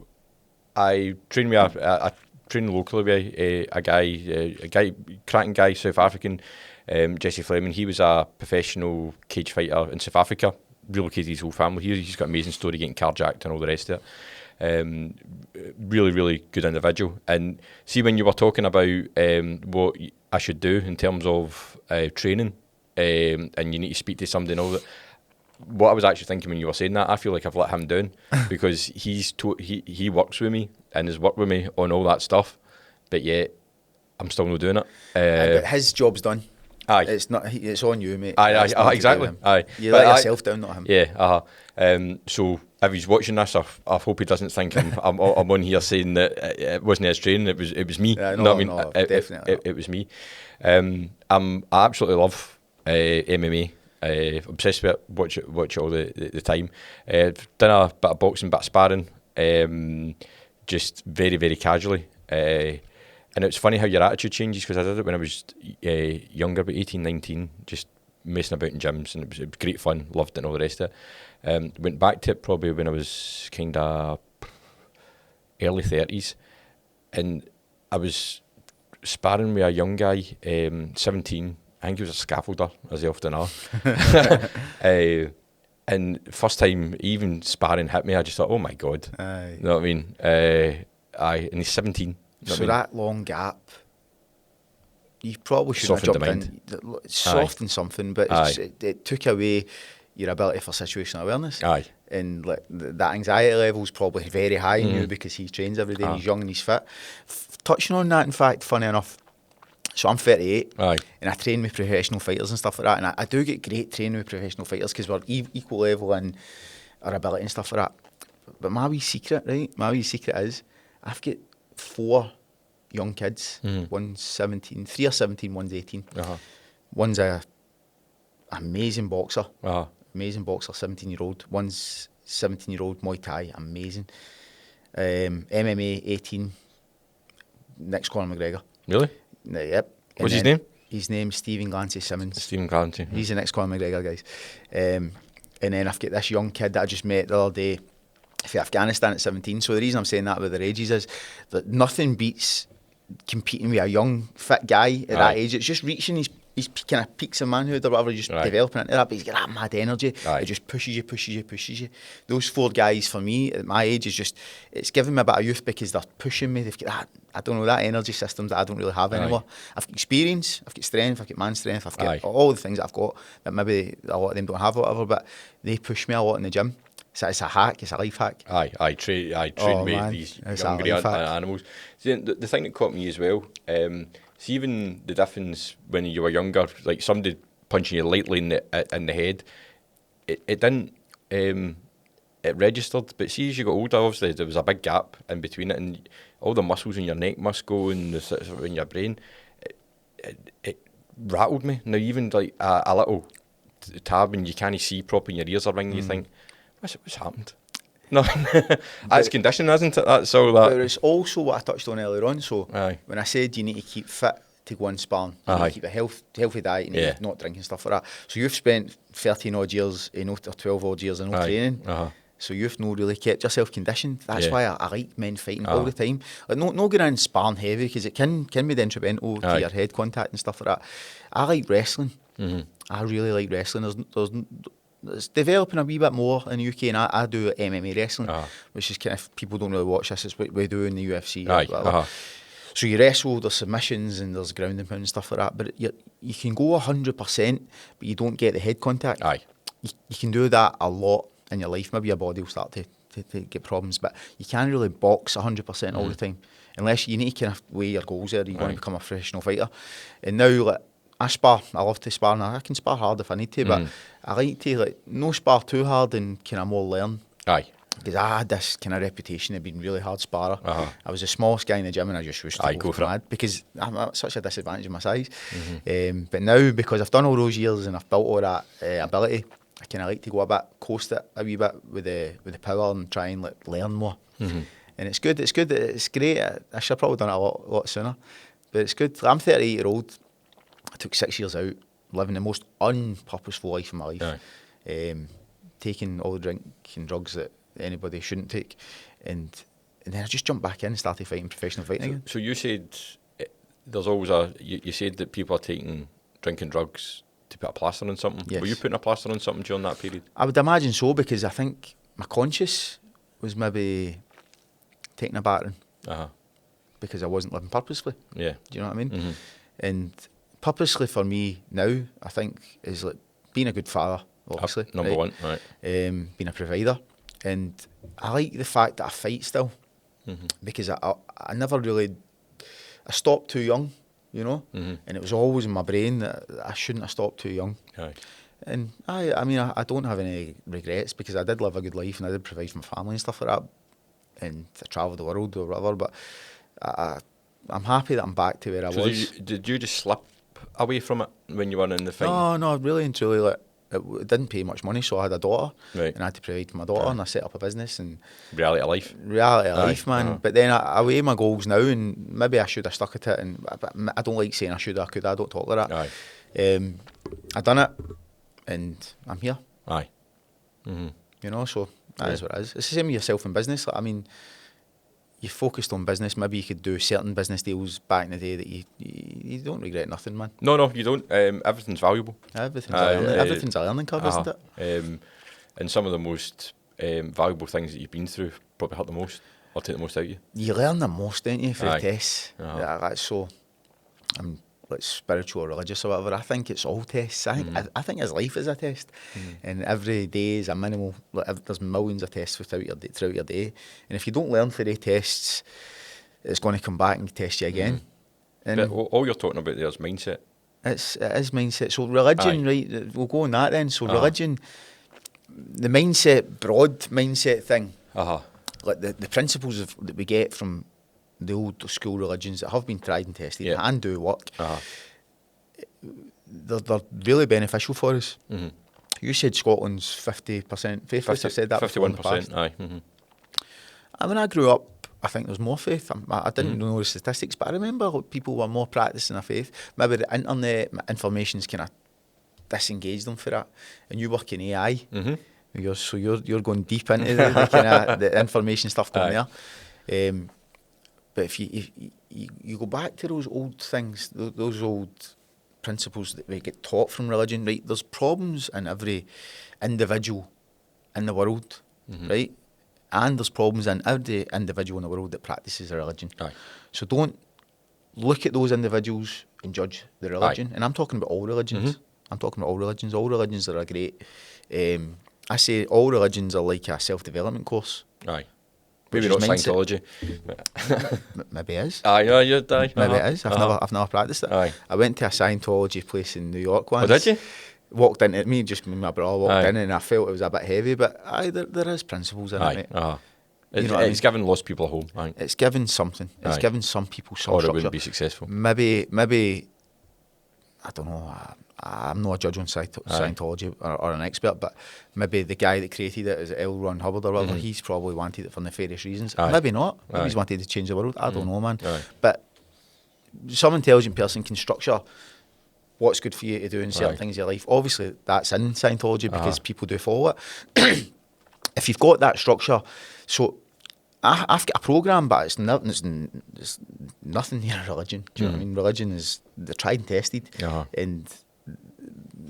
I train with I train locally with a guy, cracking guy, South African, Jesse Fleming. He was a professional cage fighter in South Africa. Relocated his whole family here. He's got an amazing story, getting carjacked and all the rest of it. Really, really good individual. And see, when you were talking about what I should do in terms of training, and you need to speak to somebody and all that, what I was actually thinking when you were saying that, I feel like I've let him down because he works with me and has worked with me on all that stuff, but yet I'm still not doing it. But his job's done. Aye. It's on you, mate. Exactly. Aye. You let yourself down, not him. Yeah. So if he's watching this, I hope he doesn't think I'm on here saying that it wasn't his training. It was me. Yeah, definitely. It was me. I absolutely love MMA. Obsessed with it. Watch it all the time. Done a bit of boxing, bit of sparring. Just very, very casually. And it's funny how your attitude changes, because I did it when I was younger, about 18, 19, just messing about in gyms, and it was great fun, loved it and all the rest of it. Went back to it probably when I was kind of early 30s, and I was sparring with a young guy, 17, I think he was a scaffolder, as they often are. And first time even sparring hit me, I just thought, oh my God. Aye. You know what I mean? And he's 17. So that long gap, you probably shouldn't have jumped in. It's softened something, but it took away your ability for situational awareness. And like, that anxiety level is probably very high in you because he trains every day, and he's young and he's fit. Touching on that, in fact, funny enough, so I'm 38, and I train with professional fighters and stuff like that, and I do get great training with professional fighters because we're equal level in our ability and stuff like that. But my wee secret is I've got 4 young kids. One's 17, 3 are 17, one's 18. One's a amazing boxer. 17-year-old. One's 17-year-old Muay Thai, amazing. MMA 18, next Conor McGregor. Really? Yep. What's his name? His name's Stephen Glancy Simmons. Stephen Glancy. He's the next Conor McGregor, guys. And then I've got this young kid that I just met the other day for Afghanistan at 17. So the reason I'm saying that with their ages is that nothing beats competing with a young, fit guy at that age. It's just reaching his kind of peaks of manhood or whatever, just developing into that, but he's got that mad energy. It just pushes you. Those 4 guys for me at my age is just, it's giving me a bit of youth because they're pushing me. They've got that, I don't know, that energy system that I don't really have anymore. I've got experience, I've got strength, I've got man strength, I've got all the things that I've got that maybe a lot of them don't have or whatever, but they push me a lot in the gym. So it's a hack, it's a life hack. I train with these hungry animals. See, the thing that caught me as well, see, even the difference when you were younger, like somebody punching you lightly in the head, it didn't, it registered. But see, as you got older, obviously there was a big gap in between it, and all the muscles in your neck must go, and in your brain, it rattled me. Now even like a little tab when you can't see properly, and your ears are ringing, you think, what's happened? No, that's conditioning, isn't it? That's all that. But it's also what I touched on earlier on. So when I said you need to keep fit to go and sparring, you need to keep a healthy diet, and you're not drinking stuff like that. So you've spent 13 odd years, or 12 odd years in training. So you've not really kept yourself conditioned. That's why I like men fighting all the time. Like no going in sparring heavy, because it can be detrimental to your head contact and stuff like that. I like wrestling. I really like wrestling. It's developing a wee bit more in the UK, and I do MMA wrestling, which is kind of, people don't really watch this. It's what we do in the UFC. So you wrestle, there's submissions and there's ground and pound and stuff like that. But you can go 100%, but you don't get the head contact. Aye. You can do that a lot in your life. Maybe your body will start to get problems, but you can't really box 100% all the time. Unless you need to kind of weigh your goals there, you want to become a professional fighter. And now, like, I spar, I love to spar, and I can spar hard if I need to, but I like to, like, no spar too hard and kind of more learn. Aye. Because I had this kind of reputation of being really hard sparrer. I was the smallest guy in the gym and I just used to go mad because I'm at such a disadvantage of my size. But now, because I've done all those years and I've built all that ability, I kind of like to go a bit, coast it a wee bit with the power and try and, like, learn more. And it's good, it's great. I should have probably done it a lot sooner. But it's good. I'm 38-year-old. I took 6 years out, living the most unpurposeful life of my life. Taking all the drink and drugs that anybody shouldn't take. And then I just jumped back in and started fighting professional fighting again. So you said there's always you said that people are taking drinking drugs to put a plaster on something. Yes. Were you putting a plaster on something during that period? I would imagine so, because I think my conscience was maybe taking a battering because I wasn't living purposefully. Yeah. Do you know what I mean? And purposely for me now, I think, is like being a good father, obviously. Number one, right. Being a provider. And I like the fact that I fight still, because I never really, I stopped too young, you know, and it was always in my brain that I shouldn't have stopped too young. Aye. And I mean, I don't have any regrets, because I did live a good life and I did provide for my family and stuff like that, and I travelled the world or whatever, but I'm happy that I'm back to where I was. Did you just slip away from it when you were in the fight? No, really and truly, like, it didn't pay much money, so I had a daughter, right, and I had to provide for my daughter, and I set up a business. And reality of life. Reality of life, man. But then I weigh my goals now, and maybe I should have stuck at it, and I don't like saying I should, I could, I don't talk like that. I done it, and I'm here. Aye. You know, so that is what it is. It's the same with yourself in business. Like, I mean, you focused on business. Maybe you could do certain business deals back in the day that you don't regret nothing, man. No, you don't. Everything's valuable. Everything's a learning curve, isn't it? And some of the most valuable things that you've been through probably hurt the most, or take the most out of you. You learn the most, don't you, through tests? Uh-huh. That's so, like, spiritual or religious or whatever. I think it's all tests. I think his life is a test, and every day is a minimal. Like, there's millions of tests throughout your day, and if you don't learn for the tests, it's going to come back and test you again. And but all you're talking about there is mindset. It is mindset. So religion, right? We'll go on that then. So religion, the mindset, broad mindset thing, like the principles that we get from the old school religions that have been tried and tested and do work, they're really beneficial for us. You said Scotland's 50% faith. I said that 51%. Aye. When I grew up, I think there's more faith. I didn't know the statistics, but I remember, like, people were more practising their faith. Maybe the internet information's kind of disengaged them for that. And you work in AI, you're going deep into the kind of the information stuff going there. But if you go back to those old things, those old principles that we get taught from religion, right? There's problems in every individual in the world, right? And there's problems in every individual in the world that practices a religion. So don't look at those individuals and judge the religion. And I'm talking about all religions. I'm talking about all religions. All religions are a great... I say all religions are like a self-development course. Maybe not Scientology. Maybe it is. Maybe it is. I've never practiced it. I went to a Scientology place in New York once. Oh, did you? Walked into it, me and my brother walked in, and I felt it was a bit heavy, but there is principles in it, mate. It's giving lost people a home. It's giving something. It's giving some people some or structure. It wouldn't be successful. Maybe I don't know. I'm not a judge on Scientology or an expert, but maybe the guy that created it is L. Ron Hubbard or whatever. He's probably wanted it for nefarious reasons. Maybe not. Maybe he's wanted to change the world. I don't know, man. But some intelligent person can structure what's good for you to do in certain things in your life. Obviously, that's in Scientology because people do follow it. If you've got that structure, so I've got a program, but it's nothing near religion. Do you know what I mean? Religion is the tried and tested, and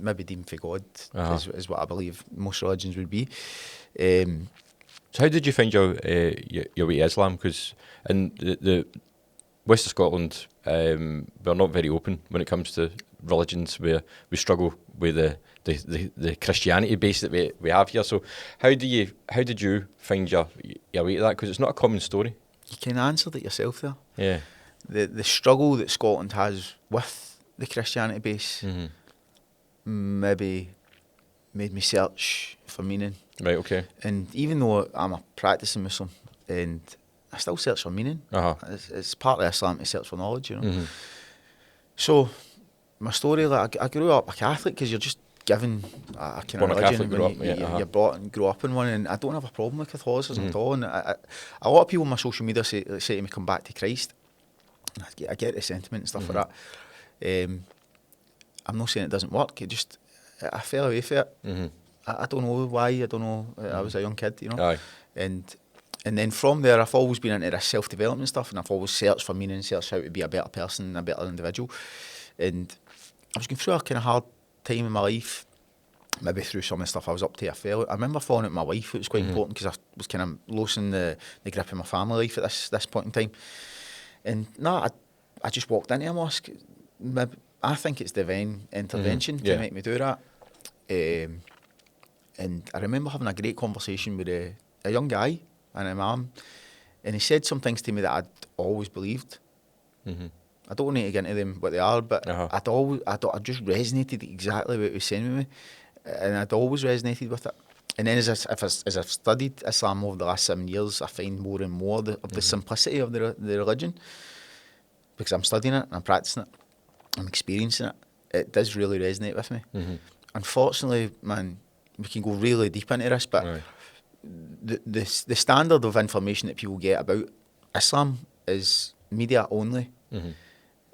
maybe deemed for God is what I believe most religions would be. So how did you find your way to Islam? Because in the West of Scotland, we're not very open when it comes to religions. We struggle with the Christianity base that we have here. So how did you find your way to that? Because it's not a common story. You can answer it yourself there. Yeah. The struggle that Scotland has with the Christianity base maybe made me search for meaning. Right, okay. And even though I'm a practicing Muslim, and I still search for meaning. It's part of Islam to search for knowledge, you know. So my story, like I grew up a Catholic because you're just given a kind of religion when you're brought and grow up in one, and I don't have a problem with Catholicism at all. And a lot of people on my social media say to me, come back to Christ. And I get the sentiment and stuff like that. I'm not saying it doesn't work, I fell away from it. I don't know why, I don't know, I was a young kid, you know. And then from there, I've always been into this self-development stuff, and I've always searched for meaning, searched how to be a better person, a better individual. And I was going through a kind of hard time in my life, maybe through some of the stuff I was up to. I remember falling out with my wife. It was quite important because I was kind of losing the grip of my family life at this point in time. And I just walked into a mosque. Maybe, I think it's divine intervention to make me do that. And I remember having a great conversation with a young guy, an imam, and he said some things to me that I'd always believed. I don't need to get into them what they are, but I just resonated exactly what he was saying with me, and I'd always resonated with it. And then as I've studied Islam over the last 7 years, I find more and more of the simplicity of the religion, because I'm studying it, I'm practicing it, I'm experiencing it. It does really resonate with me. Unfortunately, man, we can go really deep into this, but the standard of information that people get about Islam is media only.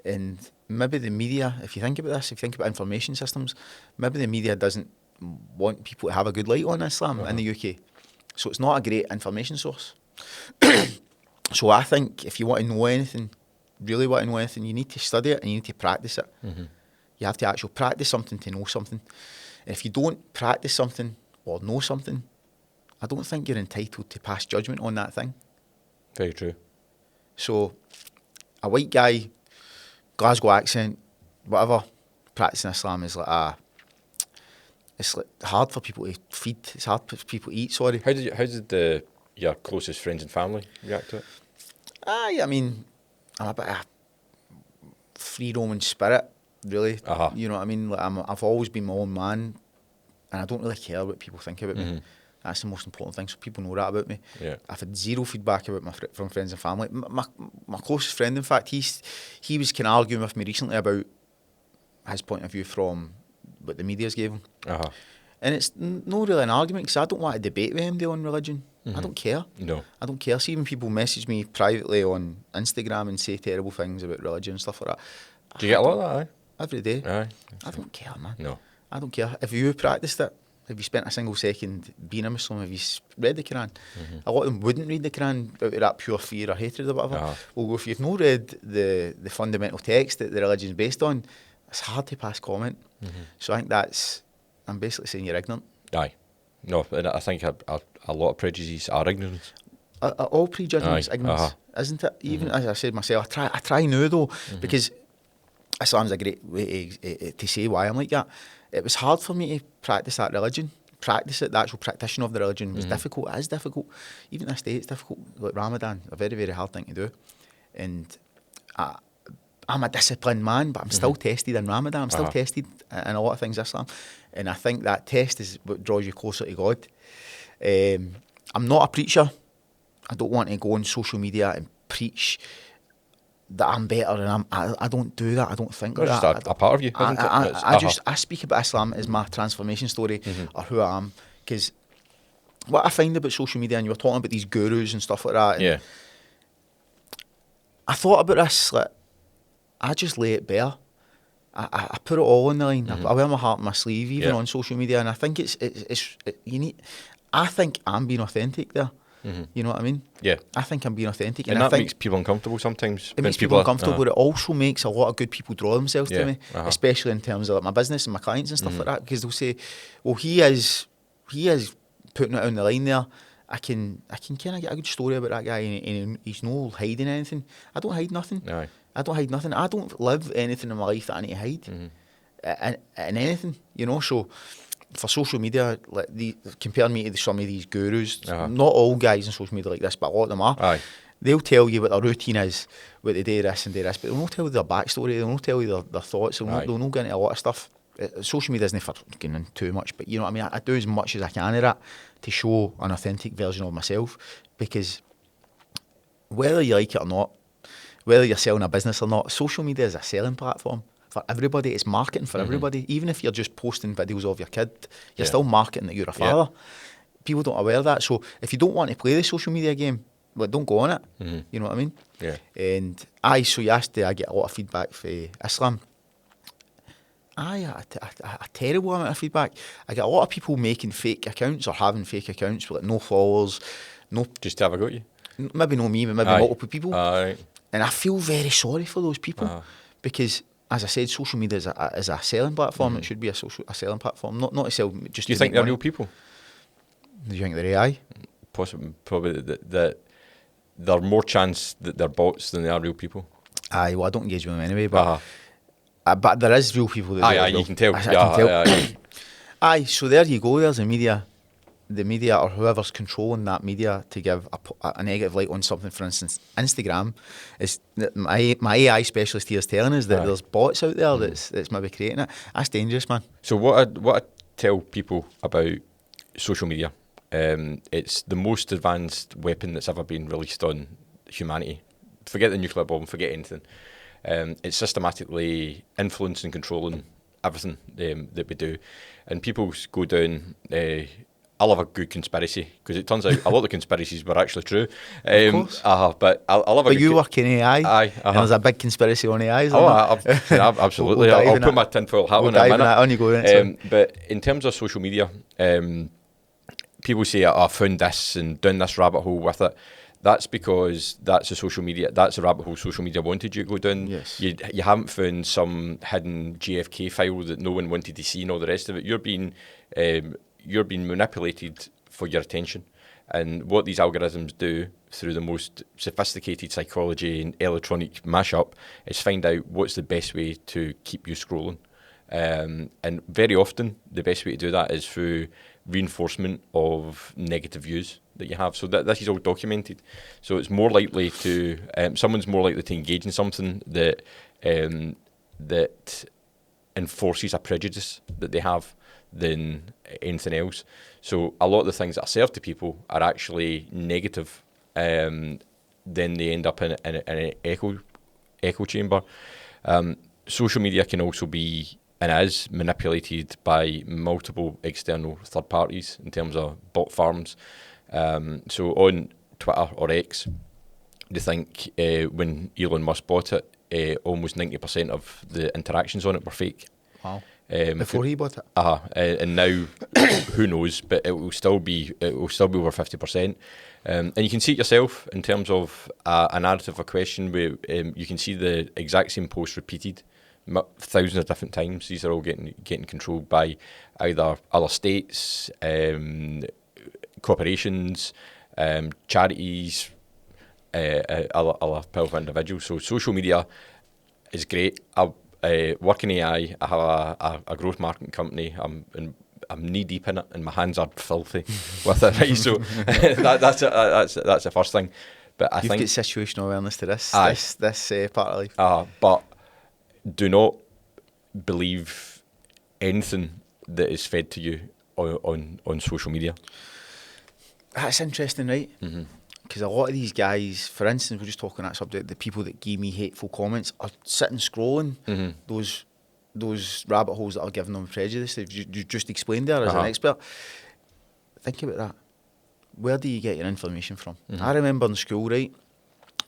And maybe the media, if you think about this, if you think about information systems, maybe the media doesn't want people to have a good light on Islam in the UK. So it's not a great information source. So I think if you want to know anything, really want to know anything, you need to study it and you need to practice it. You have to actually practice something to know something. And if you don't practice something or know something, I don't think you're entitled to pass judgment on that thing. Very true. So a white guy, Glasgow accent, whatever, practicing Islam is like it's like hard for people to feed. It's hard for people to eat. Sorry. How did your closest friends and family react to it? I mean, I'm a bit of a free roaming spirit, really. You know what I mean? Like I've always been my own man, and I don't really care what people think about me. That's the most important thing, so people know that about me. I've had zero feedback about from friends and family. My closest friend, in fact, he was kind of arguing with me recently about his point of view from what the media's gave him. And it's not really an argument, because I don't want to debate with him on religion. I don't care. No. I don't care. See, when people message me privately on Instagram and say terrible things about religion and stuff like that. Do you get a lot of that, Every day. I don't care, man. No. I don't care. If you practiced it, have you spent a single second being a Muslim? Have you read the Quran? A lot of them wouldn't read the Quran out of that pure fear or hatred or whatever. Well, if you've not read the fundamental text that the religion is based on, it's hard to pass comment. So I think I'm basically saying you're ignorant. Aye. No, and I think a lot of prejudices are ignorance. All prejudgments, ignorance, isn't it? Even as I said myself, I try now though, because Islam's a great way to say why I'm like that. It was hard for me to practice that religion. Practice it, the actual practitioner of the religion was difficult. It is difficult. Even this day it's difficult. Like Ramadan, a very, very hard thing to do. And I'm a disciplined man, but I'm still tested in Ramadan. I'm still tested in a lot of things Islam. And I think that test is what draws you closer to God. I'm not a preacher. I don't want to go on social media and preach that I'm better, and I don't do that. I don't think like that. Just a part of you, isn't it? I speak about Islam as my transformation story, or who I am. Because what I find about social media, and you were talking about these gurus and stuff like that. I thought about this, like, I just lay it bare. I put it all on the line. I wear my heart on my sleeve, even on social media, and I think you need. I think I'm being authentic there. You know what I mean? Yeah. I think I'm being authentic. And that makes people uncomfortable sometimes. It makes people uncomfortable, but it also makes a lot of good people draw themselves to me, especially in terms of like my business and my clients and stuff like that, because they'll say, well, he is putting it on the line there, I can kind of get a good story about that guy, and he's no hiding anything. I don't hide nothing. Aye. I don't hide nothing. I don't live anything in my life that I need to hide. And anything, you know. So for social media, like compare me to some of these gurus. Not all guys on social media like this, but a lot of them are. Aye. They'll tell you what their routine is, what they do this and do this, but they'll not tell you their backstory. They'll not tell you their thoughts. They'll not get into a lot of stuff. Social media isn't for getting in too much, but you know what I mean. I do as much as I can of that to show an authentic version of myself, because whether you like it or not, whether you're selling a business or not, social media is a selling platform for everybody. It's marketing for everybody. Even if you're just posting videos of your kid, you're still marketing that you're a father. People don't aware of that. So if you don't want to play the social media game, well, don't go on it. You know what I mean? Yeah. And so you asked, I get a lot of feedback for Islam. A terrible amount of feedback. I get a lot of people making fake accounts or having fake accounts with like no followers, no. Just to have a go at you. Maybe not me, but maybe multiple people. Aye. And I feel very sorry for those people because, as I said, social media is a selling platform. It should be a selling platform, not to sell. Just. Do you think they're real people? Do you think they're AI? Possibly, probably that there are more chance that they're bots than they are real people. Aye, well, I don't engage with them anyway, but. But there is real people that do it as well. You can tell. I can tell. Aye, so there you go. There's the media or whoever's controlling that media to give a negative light on something. For instance, Instagram is my AI specialist here is telling us that there's bots out there that's maybe creating it. That's dangerous, man. So what I tell people about social media, it's the most advanced weapon that's ever been released on humanity. Forget the nuclear bomb. Forget anything. It's systematically influencing and controlling everything that we do. And people go down, I love a good conspiracy, because it turns out a lot of conspiracies were actually true. Of course. But I love a But you work in AI, aye, and there's a big conspiracy on AI, absolutely. I'll put my tinfoil hat on in a minute. On you go, but in terms of social media, people say, I found this and down this rabbit hole with it. That's because that's a rabbit hole social media wanted you to go down. Yes. You haven't found some hidden JFK file that no one wanted to see and all the rest of it. You're being manipulated for your attention. And what these algorithms do through the most sophisticated psychology and electronic mashup is find out what's the best way to keep you scrolling. And very often, the best way to do that is through reinforcement of negative views that you have. So this is all documented. So it's more likely to someone's more likely to engage in something that enforces a prejudice that they have than anything else. So a lot of the things that are served to people are actually negative. Then they end up in an echo chamber. Social media can also be and is manipulated by multiple external third parties in terms of bot farms. So on Twitter or X, they think when Elon Musk bought it, almost 90% of the interactions on it were fake. Wow. Before he bought it? And now, who knows, but it will still be over 50%. And you can see it yourself in terms of a narrative, a question where you can see the exact same post repeated thousands of different times. These are all getting controlled by either other states, corporations, charities, other powerful individuals. So social media is great. I work in AI. I have a growth marketing company. I'm knee deep in it, and my hands are filthy with it. Right? So that's the first thing. But I think you've got situational awareness to this part of life. But do not believe anything that is fed to you on social media. That's interesting, right? Because a lot of these guys, for instance, we're just talking on that subject, the people that give me hateful comments are sitting scrolling those rabbit holes that are giving them prejudice. You just explained there as an expert. Think about that. Where do you get your information from? I remember in school, right?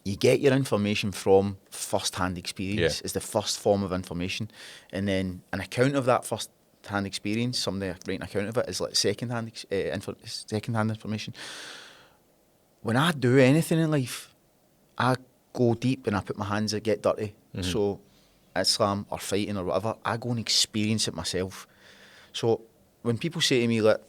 You get your information from first-hand experience. It's the first form of information. And then an account of that first-hand experience, somebody writing an account of it, is like second-hand information. When I do anything in life, I go deep and I put my hands in, get dirty. So Islam or fighting or whatever, I go and experience it myself. So when people say to me, like,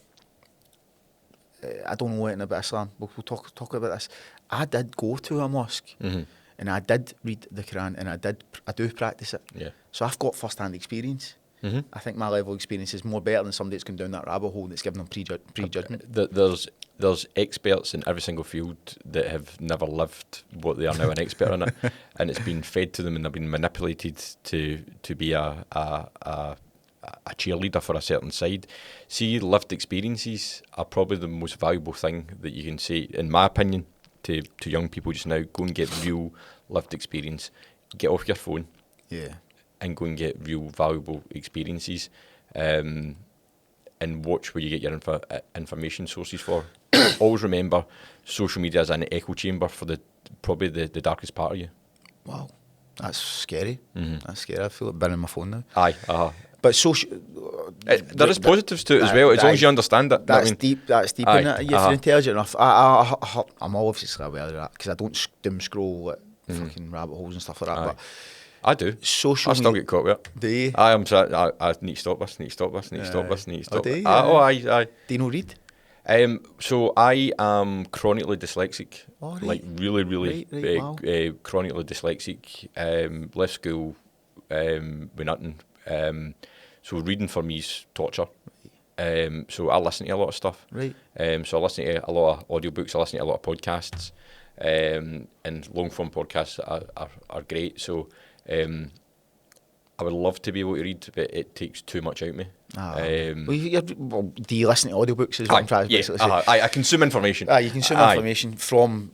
I don't know anything about Islam. We'll talk about this. I did go to a mosque, and I did read the Quran, and I do practice it. Yeah. So I've got first-hand experience. I think my level of experience is more better than somebody that's gone down that rabbit hole that's given them prejudgment. There's experts in every single field that have never lived what they are now an expert in it, and it's been fed to them, and they've been manipulated to be a cheerleader for a certain side. See, lived experiences are probably the most valuable thing that you can say, in my opinion, to young people just now. Go and get real lived experience. Get off your phone. Yeah. And go and get real valuable experiences, and watch where you get your information sources for. Always remember, social media is an echo chamber for probably the darkest part of you. Wow, that's scary. That's scary. I feel like burning my phone now. Aye, But social, there is positives to it as well, as long as you understand it. That's deep. That's deep, isn't it? If you're intelligent enough, I'm obviously aware of that because I don't doom scroll at fucking rabbit holes and stuff like that. But I do. Social I still get caught with it. Do you? I need to stop this, need to stop this, need to stop this, need to stop this. Aye. Do you know read? So I am chronically dyslexic. Oh, right. Like really Wow. chronically dyslexic. Left school with nothing. So reading for me is torture. So I listen to a lot of stuff. Right. So I listen to a lot of audiobooks, I listen to a lot of podcasts. And long form podcasts are great. So I would love to be able to read, but it takes too much out of me. Do you listen to audiobooks as well? I consume information. You consume information from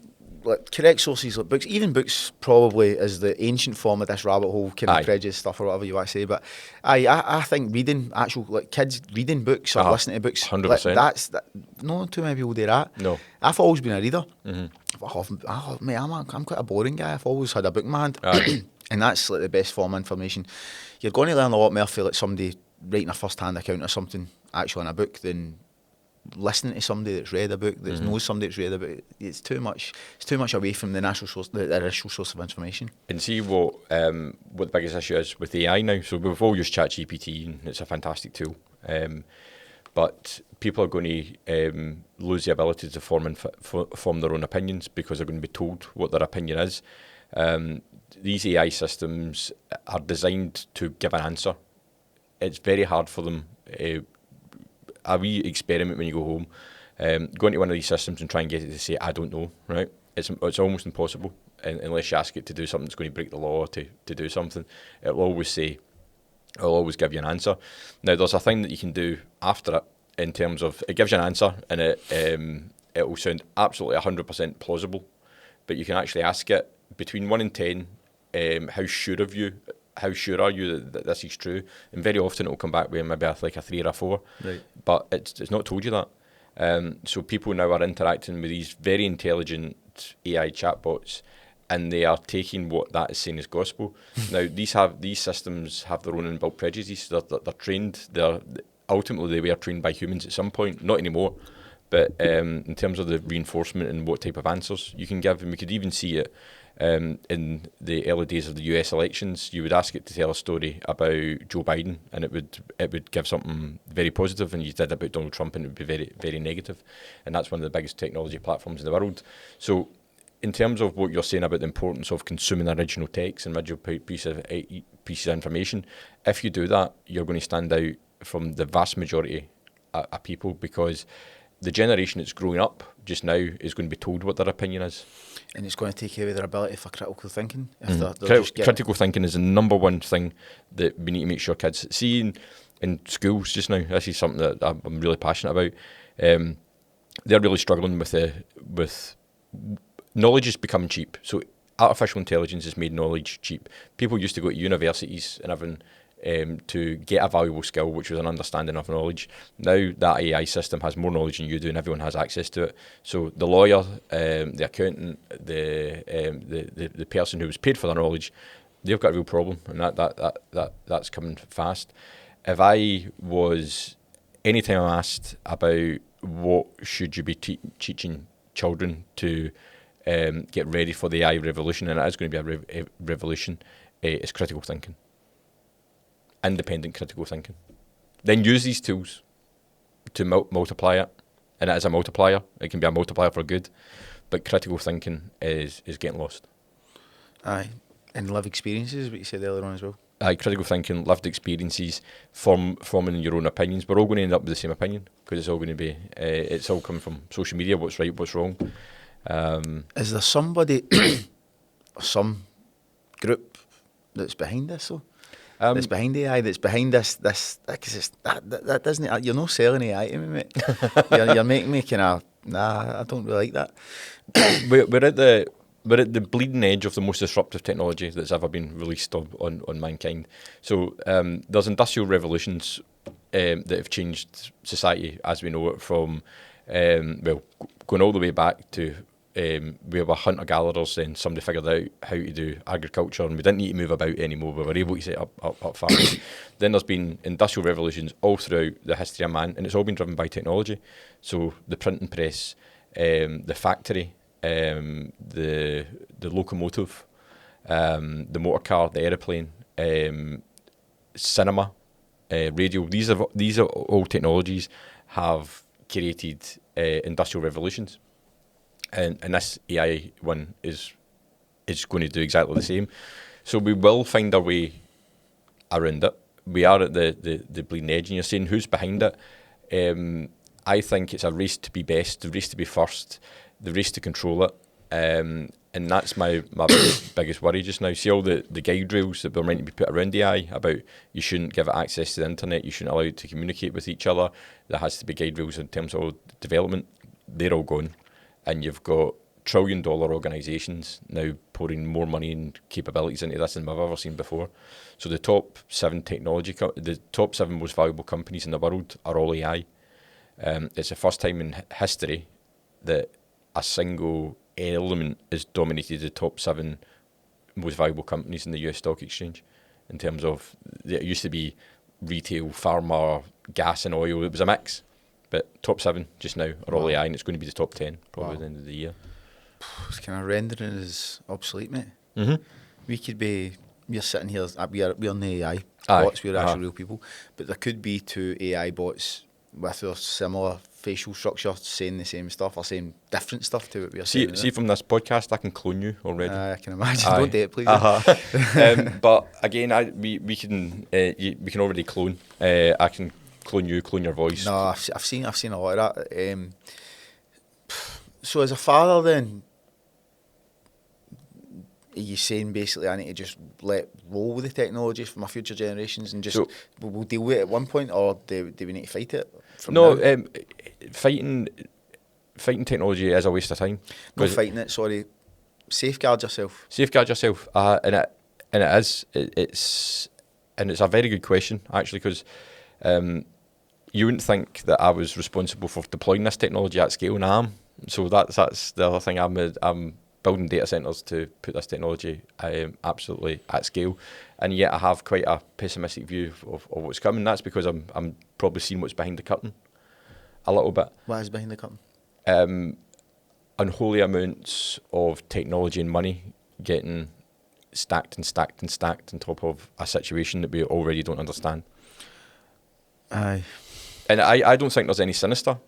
correct sources, like books. Even books probably is the ancient form of this rabbit hole, kind of prejudice stuff or whatever you want to say. But I think reading actual kids reading books or listening to books, 100%. Not too many people do that. No, I've always been a reader. I'm quite a boring guy. I've always had a book in my hand, and that's like the best form of information. You're going to learn a lot more for like somebody writing a first-hand account of something actually in a book than listening to somebody that's read a book, that knows somebody that's read a book. It's too much away from the initial source of information. And see what the biggest issue is with AI now. So we've all used ChatGPT, and it's a fantastic tool. But people are going to lose the ability to form their own opinions because they're going to be told what their opinion is. These AI systems are designed to give an answer. It's very hard for them. A wee experiment when you go home, go into one of these systems and try and get it to say, I don't know, right? It's almost impossible unless you ask it to do something that's going to break the law to do something. It'll always give you an answer. Now, there's a thing that you can do after it in terms of, it gives you an answer and it will sound absolutely 100% plausible, but you can actually ask it between 1 and 10, how sure are you that this is true? And very often it will come back with maybe like a 3 or a 4, right. But it's not told you that. So people now are interacting with these very intelligent AI chatbots, and they are taking what that is saying as gospel. Now these systems have their own inbuilt prejudices. They're trained. Ultimately they were trained by humans at some point, not anymore. But in terms of the reinforcement and what type of answers you can give, and we could even see it in the early days of the US elections. You would ask it to tell a story about Joe Biden, and it would give something very positive, and you did about Donald Trump, and it would be very, very negative. And that's one of the biggest technology platforms in the world. So in terms of what you're saying about the importance of consuming original text and original pieces of information, if you do that, you're going to stand out from the vast majority of people, because the generation that's growing up just now is going to be told what their opinion is. And it's going to take away their ability for critical thinking. Critical thinking is the number one thing that we need to make sure kids see in schools just now. This is something that I'm really passionate about. They're really struggling with knowledge is becoming cheap. So artificial intelligence has made knowledge cheap. People used to go to universities and everything to get a valuable skill, which was an understanding of knowledge. Now that AI system has more knowledge than you do, and everyone has access to it. So the lawyer, the accountant, the person who was paid for their knowledge, they've got a real problem, and that's coming fast. If I was, anytime I'm asked about what should you be teaching children to get ready for the AI revolution, and it is going to be a revolution, it's critical thinking. Independent critical thinking. Then use these tools to multiply it and it is a multiplier. It can be a multiplier for good, but critical thinking is getting lost. Aye, and live experiences, what you said earlier on as well. Aye, critical thinking, lived experiences, forming your own opinions. We're all going to end up with the same opinion because it's all going to be, it's all coming from social media, what's right, what's wrong. Is there somebody, or some group that's behind this though? That's behind AI, that's behind this, because that doesn't, you're not selling AI to me, mate. you're making me kind of, nah, I don't really like that. We're at the bleeding edge of the most disruptive technology that's ever been released on mankind. So there's industrial revolutions that have changed society as we know it from, going all the way back to we were hunter-gatherers, then somebody figured out how to do agriculture and we didn't need to move about anymore. We were able to set up farms. Then there's been industrial revolutions all throughout the history of man, and it's all been driven by technology. So the printing press, the factory, the locomotive, the motor car, the aeroplane, cinema, radio. These are all technologies have created industrial revolutions, and this AI one is going to do exactly the same. So we will find our way around it. We are at the bleeding edge, and you're saying who's behind it. I think it's a race to be best, the race to be first, the race to control it, and that's my biggest worry just now. See all the guide rails that were meant to be put around AI about you shouldn't give it access to the internet, you shouldn't allow it to communicate with each other. There has to be guide rails in terms of development. They're all gone, and you've got trillion-dollar organisations now pouring more money and capabilities into this than we've ever seen before. So the top 7 the top 7 most valuable companies in the world are all AI. It's the first time in history that a single element has dominated the top 7 most valuable companies in the US stock exchange. In terms of, it used to be retail, pharma, gas and oil. It was a mix, but top 7 just now are all AI, and it's going to be the top 10 probably at the end of the year. It's kind of rendering is obsolete, mate. Mm-hmm. We could be, we're sitting here, we're on the AI bots, we're actual real people, but there could be 2 AI bots with a similar facial structure saying the same stuff or saying different stuff to what we're saying. See from this podcast, I can clone you already. I can imagine. Don't do it, please. But again, we can already clone. I can clone you, clone your voice. No, I've seen a lot of that. So as a father, then, are you saying basically I need to just let roll with the technology for my future generations and just we'll deal with it at one point, or do we need to fight it? Fighting technology is a waste of time. Not fighting it, sorry. Safeguard yourself. Safeguard yourself, and it is. It's a very good question actually, because you wouldn't think that I was responsible for deploying this technology at scale, and I am. So that's the other thing. I'm building data centres to put this technology absolutely at scale, and yet I have quite a pessimistic view of what's coming. That's because I'm probably seeing what's behind the curtain a little bit. What is behind the curtain? Unholy amounts of technology and money getting stacked and stacked and stacked on top of a situation that we already don't understand. Aye. And I don't think there's any sinister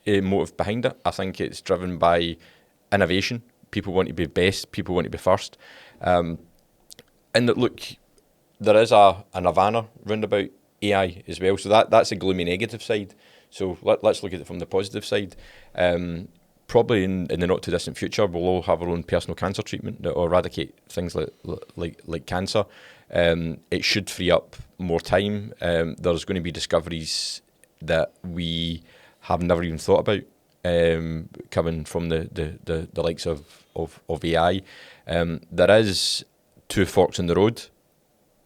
motive behind it. I think it's driven by innovation. People want to be best. People want to be first. And look, there is a nirvana round about AI as well. So that's a gloomy negative side. So let's look at it from the positive side. Probably in the not too distant future, we'll all have our own personal cancer treatment that will eradicate things like cancer. It should free up more time. There's going to be discoveries that we have never even thought about coming from the likes of AI. There is 2 forks in the road,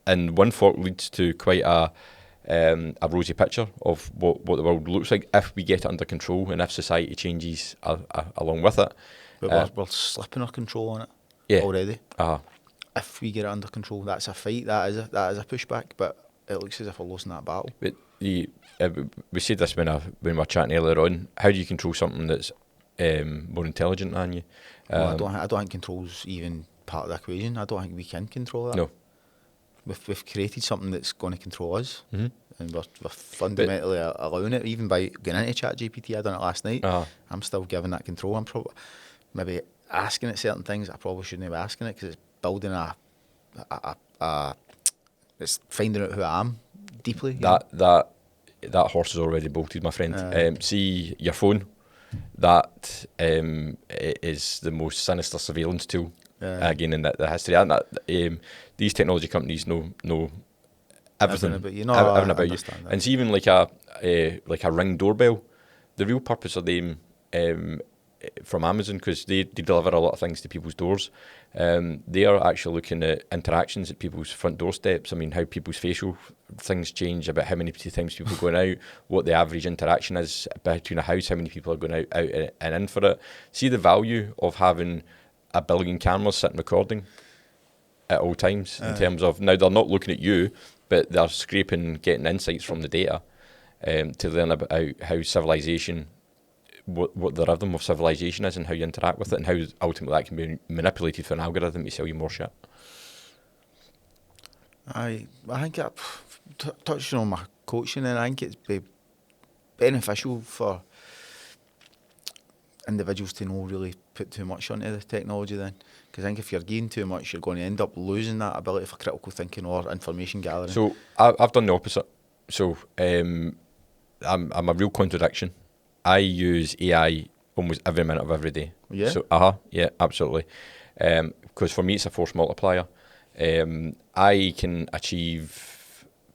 and one fork leads to quite a rosy picture of what the world looks like if we get it under control and if society changes along with it. But we're slipping our control on it already. If we get it under control, that's a fight. That is a pushback. But it looks as if we're losing that battle. But we said this when we were chatting earlier on. How do you control something that's more intelligent than you? I don't think control's even part of the equation. I don't think we can control that. No. We've created something that's going to control us. Mm-hmm. and we're fundamentally allowing it, even by going into ChatGPT. I done it last night. I'm still giving that control. I'm probably maybe asking it certain things I probably shouldn't be asking it, because it's building it's finding out who I am deeply. That horse is already bolted, my friend. See your phone. That is the most sinister surveillance tool again in the history. And these technology companies know everything about you. Everything about you. And it's even like a Ring doorbell. The real purpose of them from Amazon, because they deliver a lot of things to people's doors. They are actually looking at interactions at people's front doorsteps. I mean, how people's facial things change, about how many times people are going out, what the average interaction is between a house, how many people are going out and in for it. See the value of having 1 billion cameras sitting recording at all times, in terms of, now they're not looking at you, but they're scraping, getting insights from the data to learn about how civilization, what the rhythm of civilization is, and how you interact with it, and how ultimately that can be manipulated for an algorithm to sell you more shit. I think touching on my coaching, and I think it's beneficial for individuals to not really put too much onto the technology then, because I think if you're gaining too much, you're going to end up losing that ability for critical thinking or information gathering. So I've done the opposite. So I'm a real contradiction. I use AI almost every minute of every day. Yeah? So, yeah, absolutely. Because for me, it's a force multiplier. I can achieve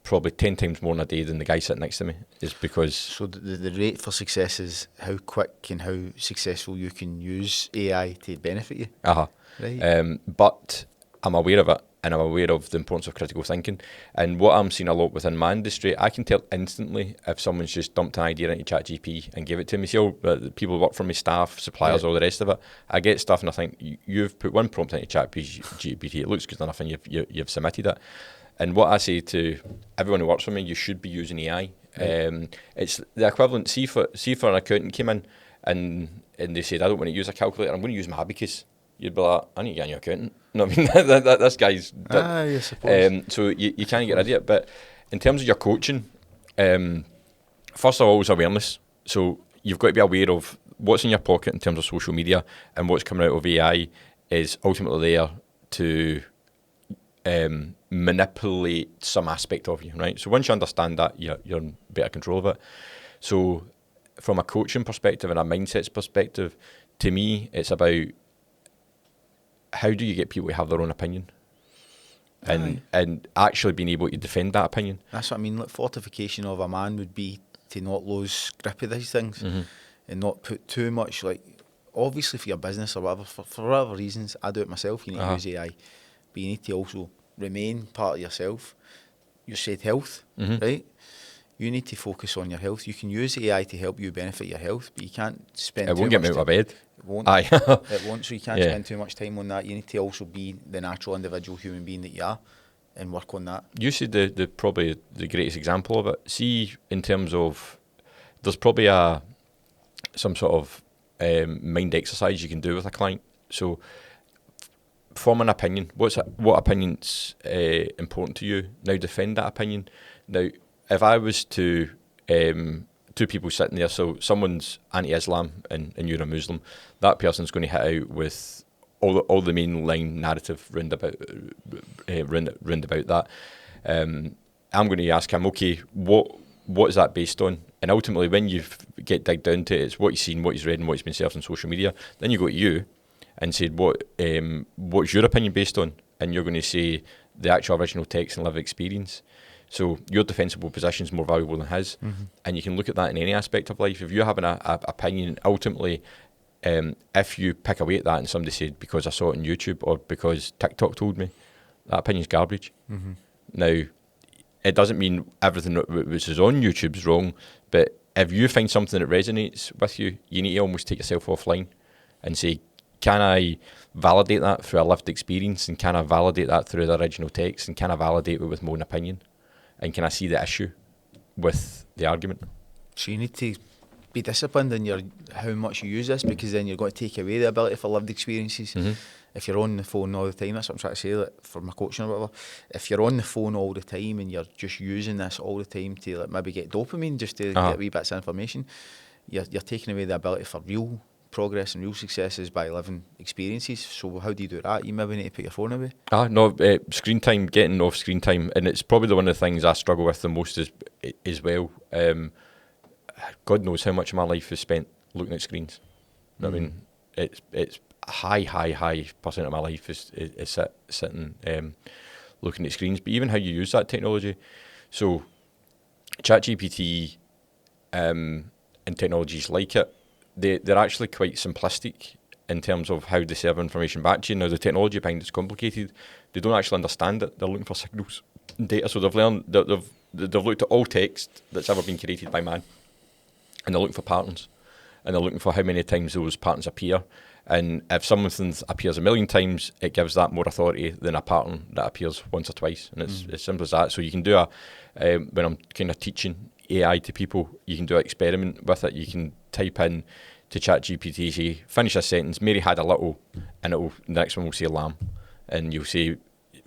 probably 10 times more in a day than the guy sitting next to me. Is because... So the rate for success is how quick and how successful you can use AI to benefit you. Right. But I'm aware of it, and I'm aware of the importance of critical thinking. And what I'm seeing a lot within my industry, I can tell instantly if someone's just dumped an idea into ChatGPT and gave it to me. See, people who work for me, staff, suppliers, all the rest of it. I get stuff and I think, you've put one prompt into ChatGPT, it looks good enough, and you've submitted it. And what I say to everyone who works for me, you should be using AI. It's the equivalent. See for an accountant came in and they said, I don't want to use a calculator, I'm going to use my abacus. You'd be like, I need to get a new accountant. No, I mean, this guy's... I suppose. So you can't get rid of it. But in terms of your coaching, first of all, is awareness. So you've got to be aware of what's in your pocket in terms of social media, and what's coming out of AI is ultimately there to manipulate some aspect of you, right? So once you understand that, you're in better control of it. So from a coaching perspective and a mindsets perspective, to me, it's about how do you get people to have their own opinion, and actually being able to defend that opinion. That's what I mean. Like, fortification of a man would be to not lose grip of these things, and not put too much, like, obviously for your business or whatever, for whatever reasons, I do it myself, you need to use AI, but you need to also remain part of yourself. You said health, right? You need to focus on your health. You can use AI to help you benefit your health, but you can't spend too much time. It won't get me out of bed. It won't. Aye. It won't, so you can't spend too much time on that. You need to also be the natural individual human being that you are and work on that. You said the probably the greatest example of it. See, in terms of, there's probably some sort of mind exercise you can do with a client. So form an opinion. What opinion's important to you? Now defend that opinion. Now, if I was to, two people sitting there, so someone's anti-Islam and you're a Muslim, that person's going to hit out with all the mainline narrative round about that. I'm going to ask him, okay, what is that based on? And ultimately, when you get dig down to it, it's what you've seen, what you've read, and what you've been surfed on social media. Then you go to you and said, what's your opinion based on? And you're going to say the actual original text and lived experience. So your defensible position is more valuable than his, and you can look at that in any aspect of life. If you're having an opinion, ultimately, if you pick away at that and somebody said, because I saw it on YouTube or because TikTok told me, that opinion's garbage. Now, it doesn't mean everything which is on YouTube is wrong, but if you find something that resonates with you, you need to almost take yourself offline and say, can I validate that through a lived experience, and can I validate that through the original text, and can I validate it with my own opinion? And can I see the issue with the argument? So you need to be disciplined in how much you use this, because then you're going to take away the ability for lived experiences. if you're on the phone all the time, that's what I'm trying to say, like, for my coaching or whatever. If you're on the phone all the time and you're just using this all the time to like maybe get dopamine, just to get wee bits of information, you're taking away the ability for real progress and real successes by living experiences. So how do you do that? You maybe need to put your phone away. Screen time, getting off screen time, and it's probably one of the things I struggle with the most as well. God knows how much of my life is spent looking at screens. I mean, it's high percent of my life is sitting looking at screens. But even how you use that technology, so ChatGPT and technologies like it, they're actually quite simplistic in terms of how they serve information back to you. Now, the technology behind it's complicated. They don't actually understand it. They're looking for signals and data. So they've looked at all text that's ever been created by man, and they're looking for patterns, and they're looking for how many times those patterns appear. And if something appears 1,000,000 times, it gives that more authority than a pattern that appears once or twice. And it's as simple as that. So you can do when I'm kind of teaching AI to people, you can do an experiment with it. You can type in to ChatGPT, say, finish this sentence, Mary had a little, and the next one will say lamb. And you'll say,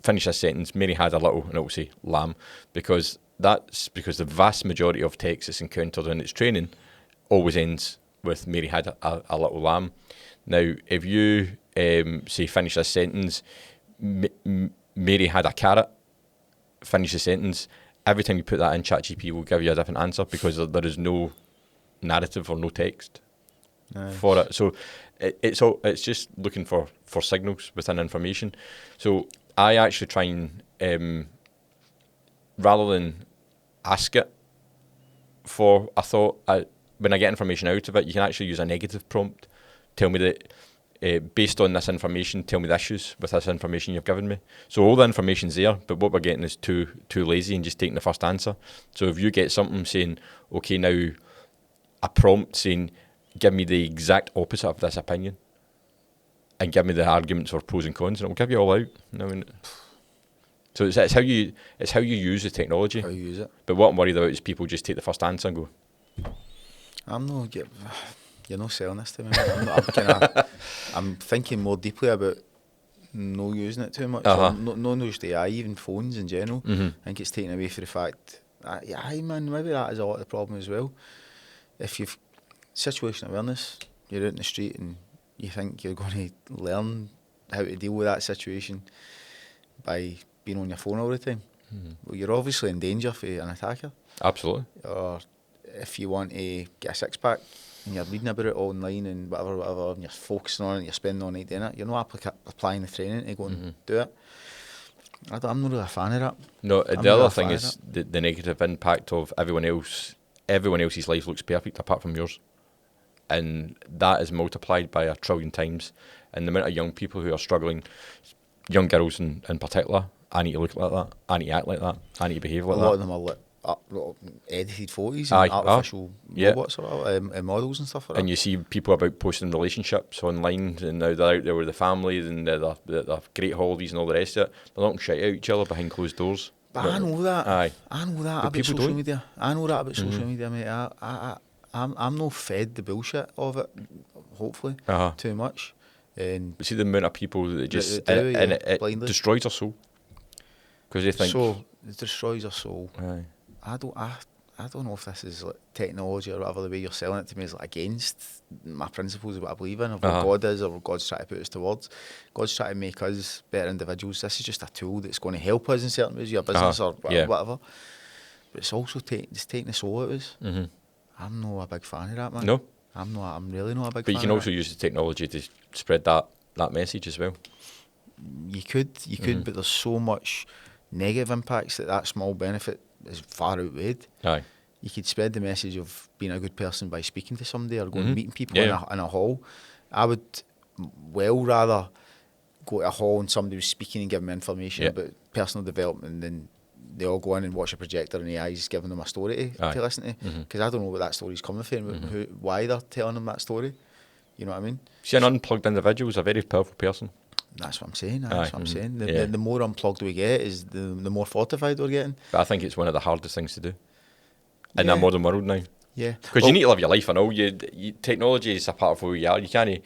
finish this sentence, Mary had a little, and it will say lamb. Because the vast majority of text that's encountered in its training always ends with Mary had a little lamb. Now, if you say, finish this sentence, Mary had a carrot, finish the sentence, every time you put that in, ChatGPT will give you a different answer because there is no narrative or no text for it. So it's just looking for signals within information. So I actually try and, rather than ask it for a thought, when I get information out of it, you can actually use a negative prompt. Tell me that, based on this information, tell me the issues with this information you've given me. So all the information's there, but what we're getting is too lazy and just taking the first answer. So if you get something saying, okay, now a prompt saying, give me the exact opposite of this opinion, and give me the arguments for pros and cons, and it'll give you all out. I mean, so it's how you use the technology. How you use it. But what I'm worried about is people just take the first answer and go. You're not selling this to me. I'm thinking more deeply about no using it too much. No just AI, even phones in general. I think it's taken away from the fact that, maybe that is a lot of the problem as well. If you've situational awareness, you're out in the street and you think you're going to learn how to deal with that situation by being on your phone all the time. Well, you're obviously in danger for an attacker. Absolutely. Or if you want to get a six-pack and you're reading about it online and whatever, and you're focusing on it, you're spending all night doing it, you're not applying the training to go and do it. I'm not really a fan of that. No, the other thing is the negative impact of everyone else's life looks perfect apart from yours. And that is multiplied by 1 trillion times. And the amount of young people who are struggling, young girls in particular, I need to look like that, I need to act like that, I need to behave like that. A lot of them are edited photos and artificial robots or models and stuff like that. And you see people about posting relationships online, and now they're out there with the family and they're great holidays and all the rest of it. They're not shite out each other behind closed doors. But I know that. I know that about social media. I know that about social media, mate. I'm not fed the bullshit of it, hopefully, too much. And but see the amount of people that just it destroys their soul. Because they think it destroys their soul. Aye. I don't know if this is like technology or whatever, the way you're selling it to me is like against my principles of what I believe in, of what God is, or what God's trying to put us towards. God's trying to make us better individuals. This is just a tool that's going to help us in certain ways, your business or whatever. But it's also taking the soul out of us. I'm not a big fan of that, man. No. I'm really not a big fan. But you can also use the technology to spread that message as well. You could, but there's so much negative impacts that small benefit is far outweighed. Aye. You could spread the message of being a good person by speaking to somebody or going and meeting people in a hall. I would well rather go to a hall and somebody was speaking and giving me information about personal development than they all go in and watch a projector and the AI's giving them a story to listen to. Because I don't know what that story's coming from, why they're telling them that story. You know what I mean? See, an unplugged individual is a very powerful person. That's what I'm saying. The more unplugged we get, is the more fortified we're getting. But I think it's one of the hardest things to do in a modern world now. Yeah. Because you need to live your life and all. Technology is a part of who you are. You can't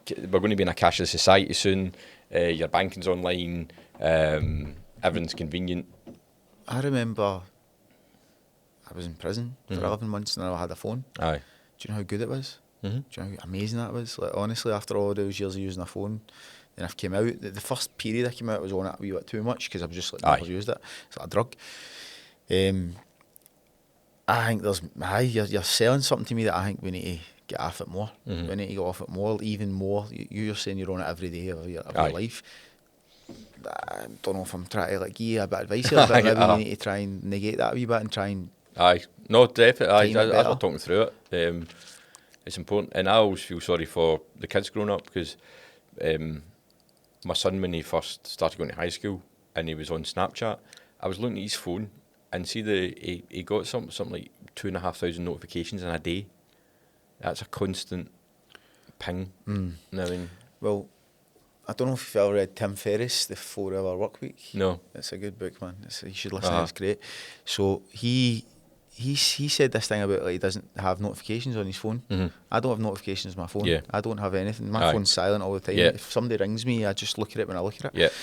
we're going to be in a cashless society soon. Your banking's online. Everything's convenient. I remember I was in prison for 11 months and I had a phone. Aye. Do you know how good it was? Mm-hmm. Do you know how amazing that was? Like, honestly, after all those years of using a phone, then I came out. The first period I came out, I was on it a wee bit too much because I was just like never used it. It's like a drug. I think you're selling something to me that I think we need to get off it more. Mm-hmm. We need to get off it more, even more. You're saying you're on it every day of your life. I don't know if I'm trying to like give you a bit of advice here, but maybe you need to try and negate that a wee bit and try and. Aye, no, definitely. As we're talking through it, it's important, and I always feel sorry for the kids growing up because my son, when he first started going to high school and he was on Snapchat, I was looking at his phone and see he got something like 2,500 notifications in a day. That's a constant ping. You know what I mean? Well, I don't know if you've ever read Tim Ferriss, The 4 Hour Workweek. You it's a good book, man. You should listen. It's great. So he said this thing about like he doesn't have notifications on his phone. I don't have notifications on my phone. I don't have anything. My phone's silent all the time. If somebody rings me, I just look at it when I look at it.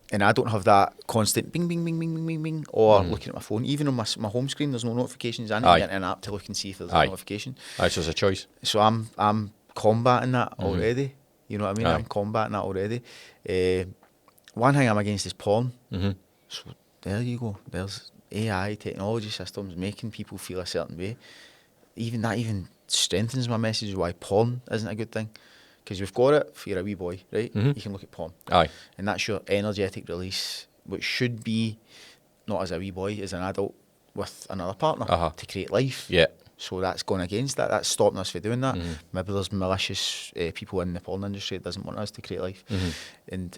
And I don't have that constant bing, bing, bing, bing, bing, bing, bing, or looking at my phone. Even on my home screen, there's no notifications. I need to get an app to look and see if there's a notification. So it's a choice. So I'm combating that already. You know what I mean? I'm combating that already. One thing I'm against is porn. So there you go. There's AI technology systems making people feel a certain way. Even that strengthens my message why porn isn't a good thing. Because we've got it for you're a wee boy, right? You can look at porn. And that's your energetic release, which should be not as a wee boy, as an adult with another partner to create life. So that's gone against that. That's stopping us from doing that. Maybe there's malicious people in the porn industry that doesn't want us to create life. And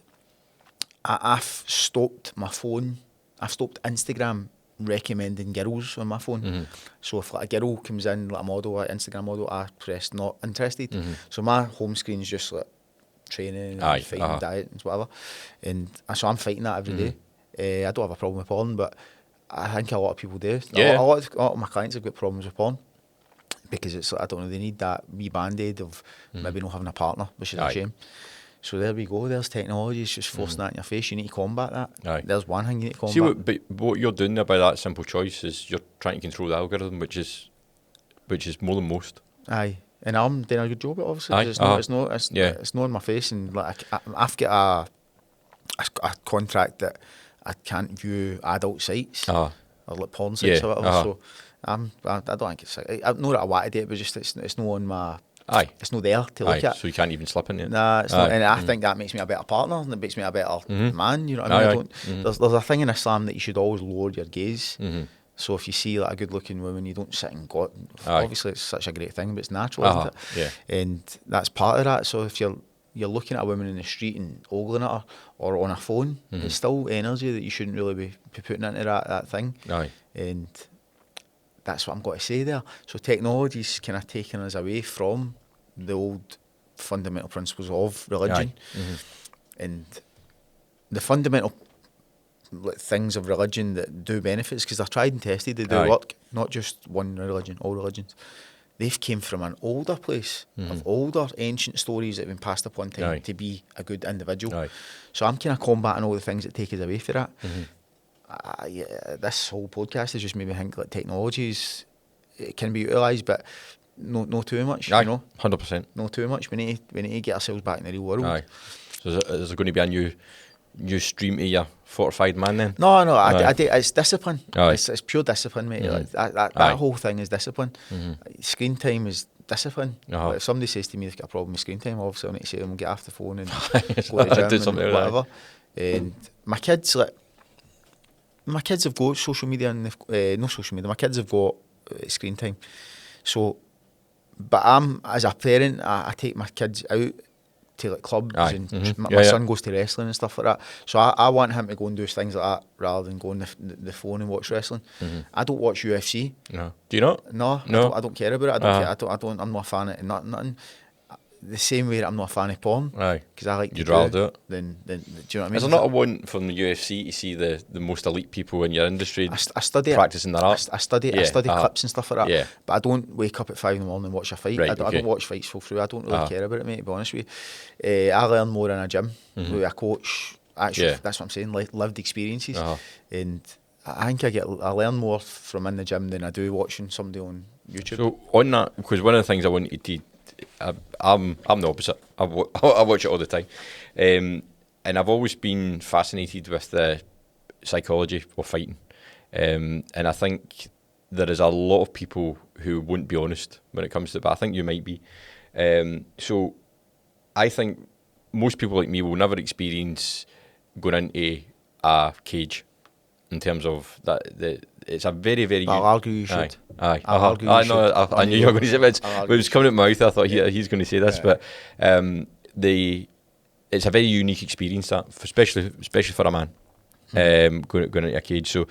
I've stopped my phone. I've stopped Instagram recommending girls on my phone. So if like a girl comes in, like a model, an Instagram model, I press not interested. So my home screen's just like training and fighting diet and whatever. And so I'm fighting that every day. I don't have a problem with porn, but I think a lot of people do. A lot of my clients have got problems with porn because it's like, I don't know, they need that wee band-aid of maybe not having a partner, which is a shame. So there we go. There's technology. It's just forcing that in your face. You need to combat that. There's one thing you need to combat. See, what you're doing there by that simple choice is you're trying to control the algorithm, which is more than most. And I'm doing a good job at it, obviously. It's not in my face, and like I've got a contract that I can't view adult sites or like porn sites or whatever. So I don't think it's. I know that I want to do it, but just it's not on my. It's not there to look at. So you can't even slip in it. Nah, it's not. And I think that makes me a better partner and it makes me a better man. You know what I mean? There's a thing in Islam that you should always lower your gaze. So if you see like a good-looking woman, you don't sit and go. Obviously, it's such a great thing, but it's natural, isn't it? And that's part of that. So if you're looking at a woman in the street and ogling at her or on a phone, it's still energy that you shouldn't really be putting into that thing. And that's what I'm going to say there. So technology's kind of taken us away from the old fundamental principles of religion. And the fundamental things of religion that do benefits, because they're tried and tested, they do work, not just one religion, all religions. They've came from an older place, of older ancient stories that have been passed upon time to be a good individual. So I'm kind of combating all the things that take us away from that. This whole podcast has just made me think that technologies, it can be utilised, but no too much. You know, 100%. No too much. We need to get ourselves back in the real world. So is there going to be a new stream to your Fortified Man then? No. It's discipline. It's pure discipline, mate. Like that whole thing is discipline. Screen time is discipline. Like if somebody says to me they've got a problem with screen time, obviously I need to say to them, get off the phone and go to the gym and whatever. And my kids have got social media and no social media. My kids have got screen time. So, but as a parent, I take my kids out to like clubs and my son goes to wrestling and stuff like that. So I want him to go and do things like that rather than go on the phone and watch wrestling. I don't watch UFC. No. Do you not? No. I don't care about it. I'm not a fan of it. Nothing. the same way that I'm not a fan of porn. Aye. Because I like to You'd rather do it. Then do you know what I mean? Is there not a want from the UFC to see the most elite people in your industry I study practicing their art? I study clips and stuff like that. Yeah. But I don't wake up at 5 in the morning and watch a fight. Right, I don't watch fights full through. I don't really care about it, mate, to be honest with you. I learn more in a gym with a coach. Actually, that's what I'm saying, like lived experiences. And I think I learn more from in the gym than I do watching somebody on YouTube. So on that, because one of the things I wanted to, I'm the opposite. I watch it all the time, and I've always been fascinated with the psychology of fighting, and I think there is a lot of people who won't be honest when it comes to it, but I think you might be. So I think most people like me will never experience going into a cage. In terms of that, it's a very, very. But I'll argue you should. Aye. I knew you were going to say it. But it was coming out my mouth. I thought he's going to say this, but it's a very unique experience that, especially for a man, going into a cage. So,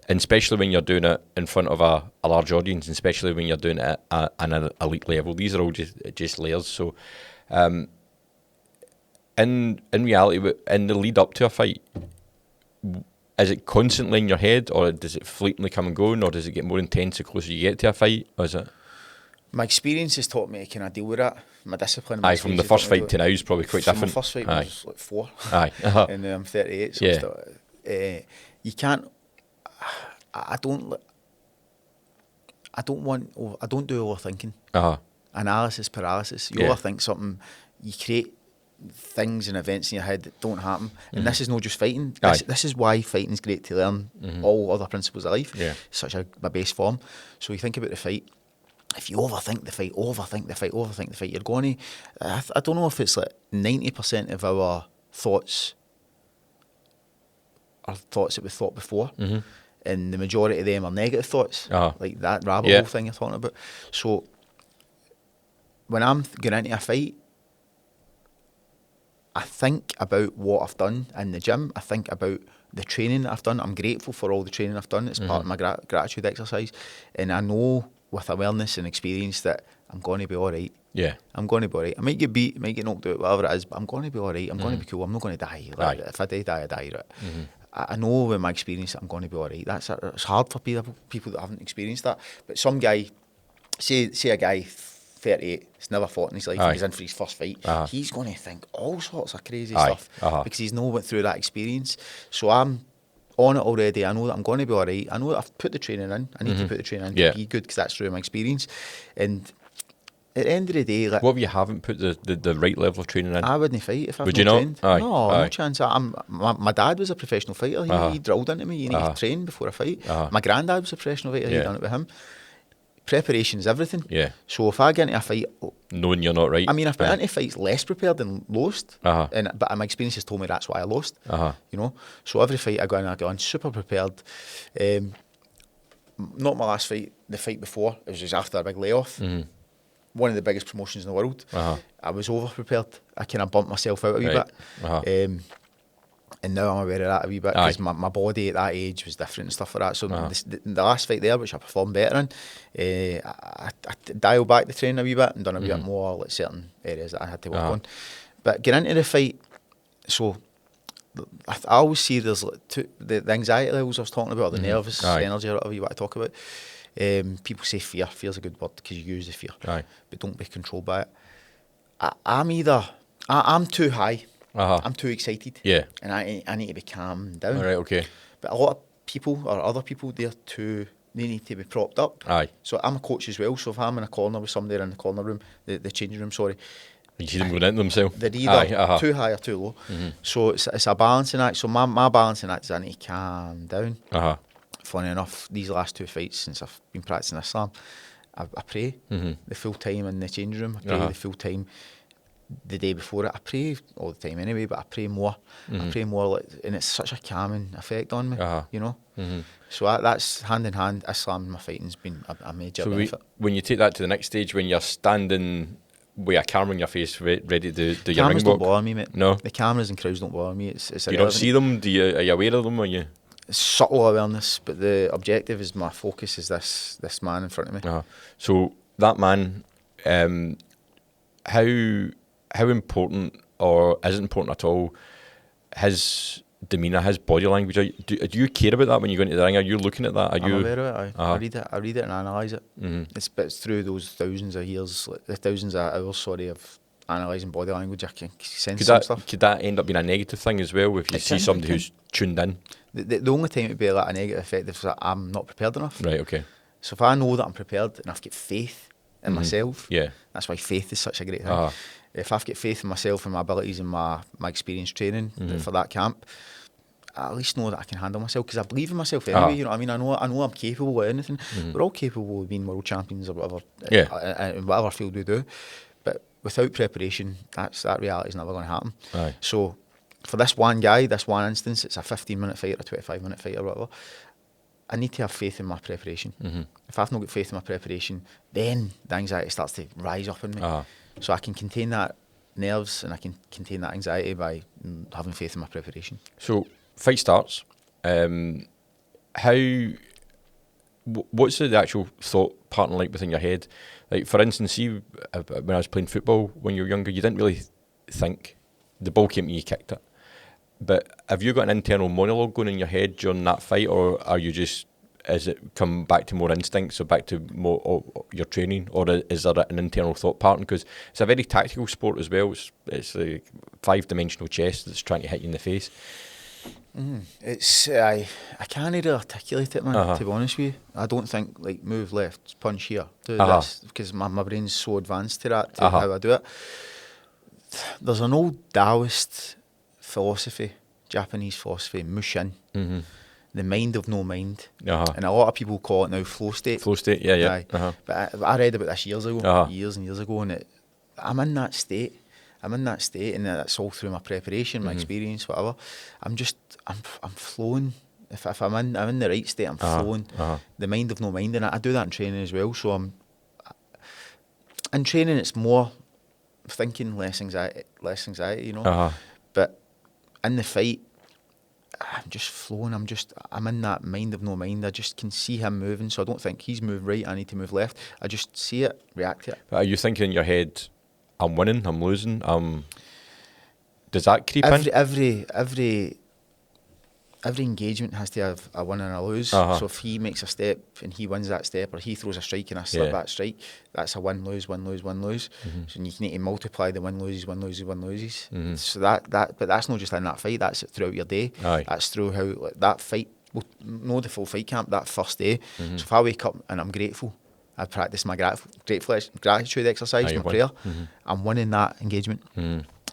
and especially when you're doing it in front of a large audience, and especially when you're doing it at an elite level. These are all just layers. So, in reality, in the lead up to a fight, is it constantly in your head, or does it fleetingly come and go, or does it get more intense the closer you get to a fight, or is it? My experience has taught me to kind of deal with that. My discipline. From the first fight to now is probably quite different. My first fight was like 4. And I'm 38. So you can't. I don't do overthinking. Analysis paralysis. You overthink something, you create things and events in your head that don't happen, and this is not just fighting. This is why fighting is great to learn all other principles of life. Such a base form. So you think about the fight. If you overthink the fight, you're going to. I don't know if it's like 90% of our thoughts are thoughts that we thought before, and the majority of them are negative thoughts, like that rabbit hole thing you're talking about. So when I'm going into a fight, I think about what I've done in the gym. I think about the training that I've done. I'm grateful for all the training I've done. It's part of my gratitude exercise. And I know with awareness and experience that I'm going to be all right. I'm going to be all right. I might get beat, might get knocked out, whatever it is, but I'm going to be all right. I'm going to be cool. I'm not going to die. Like, if I die, I die. Right? I know with my experience that I'm going to be all right. It's hard for people that haven't experienced that. But some guy, say a guy 38, he's never fought in his life, he's in for his first fight, he's going to think all sorts of crazy stuff because he's not went through that experience. So I'm on it already. I know that I'm going to be all right. I know that I've put the training in. I need to put the training in to be good, because that's through my experience. And at the end of the day, like, what if you haven't put the right level of training in? I wouldn't fight if I've not trained. No chance. My dad was a professional fighter. He drilled into me. You need to train before a fight. My granddad was a professional fighter. He done it with him. Preparation is everything. So if I get into a fight knowing you're not right, I mean, I've been into fights less prepared and lost, but my experience has told me that's why I lost. You know, so every fight I go in super prepared. Not my last fight, the fight before, it was just after a big layoff. One of the biggest promotions in the world. I was over prepared. I kind of bumped myself out a wee bit. And now I'm aware of that a wee bit, because my body at that age was different and stuff like that. So the last fight there, which I performed better in, I dialed back the training a wee bit and done a wee bit more, like certain areas that I had to work on. But getting into the fight, so I always see there's like the anxiety levels I was talking about, or the nervous energy, or whatever you want to talk about. People say fear. Fear's a good word because you use the fear, but don't be controlled by it. I'm too high. I'm too excited. And I need to be calmed down. All right, okay. But a lot of people, or other people, they need to be propped up. So I'm a coach as well. So if I'm in a corner with somebody in the corner room, the changing room, sorry. You see them going into themselves. They're either too high or too low. So it's a balancing act. So my balancing act is I need to calm down. Funny enough, these last 2 fights since I've been practicing Islam, I pray the full time in the changing room. I pray the full time the day before it. I pray all the time anyway, but I pray more. I pray more, and it's such a calming effect on me, you know. So that's hand in hand. Islam and my fighting's been a major benefit. When you take that to the next stage, when you're standing with a camera in your face, ready to do your ring walk. Cameras don't bother me, mate. No, the cameras and crowds don't bother me. It's you don't see them. Are you aware of them? Are you? Subtle awareness, but the objective is, my focus is this man in front of me. So that man, how important, or is it important at all, his demeanour, his body language? Do you care about that when you go into the ring? Are you looking at that? I'm aware of it. I read it and analyse it. It's through those thousands of years, the thousands of hours, of analysing body language, I can sense some stuff. Could that end up being a negative thing as well if you see somebody who's tuned in? The only time it would be like a negative effect is that I'm not prepared enough. Right, okay. So if I know that I'm prepared and I've got faith in myself, yeah, that's why faith is such a great thing. If I've got faith in myself and my abilities and my experience training for that camp, I at least know that I can handle myself, because I believe in myself anyway. You know what I mean? I know I'm capable of anything. We're all capable of being world champions or whatever, in whatever field we do. But without preparation, that reality is never going to happen. Aye. So for this one guy, this one instance, it's a 15-minute fight or a 25-minute fight or whatever. I need to have faith in my preparation. If I've not got faith in my preparation, then the anxiety starts to rise up in me. So I can contain that nerves and I can contain that anxiety by having faith in my preparation. So fight starts. What's the actual thought pattern like within your head? Like, for instance, see, when I was playing football when you were younger, you didn't really think. The ball came to you, kicked it. But have you got an internal monologue going in your head during that fight, or are you just, is it come back to more instincts, or back to more your training, or is there an internal thought pattern? Because it's a very tactical sport as well. It's a 5-dimensional chess that's trying to hit you in the face. It's I can't really articulate it, man. To be honest with you, I don't think like move left, punch here, do this, because my brain's so advanced to that, to how I do it. There's an old Taoist philosophy, Japanese philosophy, Mushin, the mind of no mind, and a lot of people call it now flow state. Flow state, yeah. But I read about this years ago, years and years ago, and I'm in that state. And that's all through my preparation, my experience, whatever. I'm flowing. If I'm in the right state, I'm flowing. The mind of no mind, and I do that in training as well. So in training, it's more thinking, less anxiety, you know. But in the fight, I'm just flowing. I'm in that mind of no mind. I just can see him moving, so I don't think he's moved right, I need to move left. I just see it, react to it. But are you thinking in your head, I'm winning, I'm losing? Does that creep in? Every engagement has to have a win and a lose. So if he makes a step and he wins that step, or he throws a strike and I slip that strike, that's a win-lose, win-lose, win-lose. So you need to multiply the win-loses, win-loses, win-loses. So but that's not just in that fight, that's throughout your day. That's through how that fight, know the full fight camp, that first day. So if I wake up and I'm grateful, I practice my gratitude exercise, my prayer. I'm winning that engagement.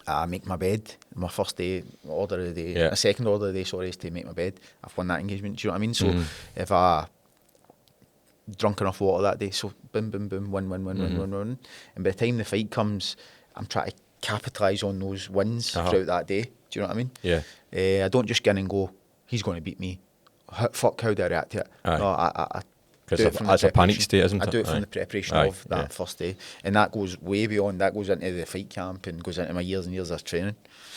I make my bed. My first day, order of the day, my second order of the day, is to make my bed. I've won that engagement. Do you know what I mean? So if I drunk enough water that day, so boom, boom, boom, win. And by the time the fight comes, I'm trying to capitalise on those wins throughout that day. Do you know what I mean? Yeah. I don't just get in and go, he's going to beat me. How do I react to it? No, I That's a panic state, isn't it? I do it from the preparation of that first day. And that goes way beyond, that goes into the fight camp and goes into my years and years of training.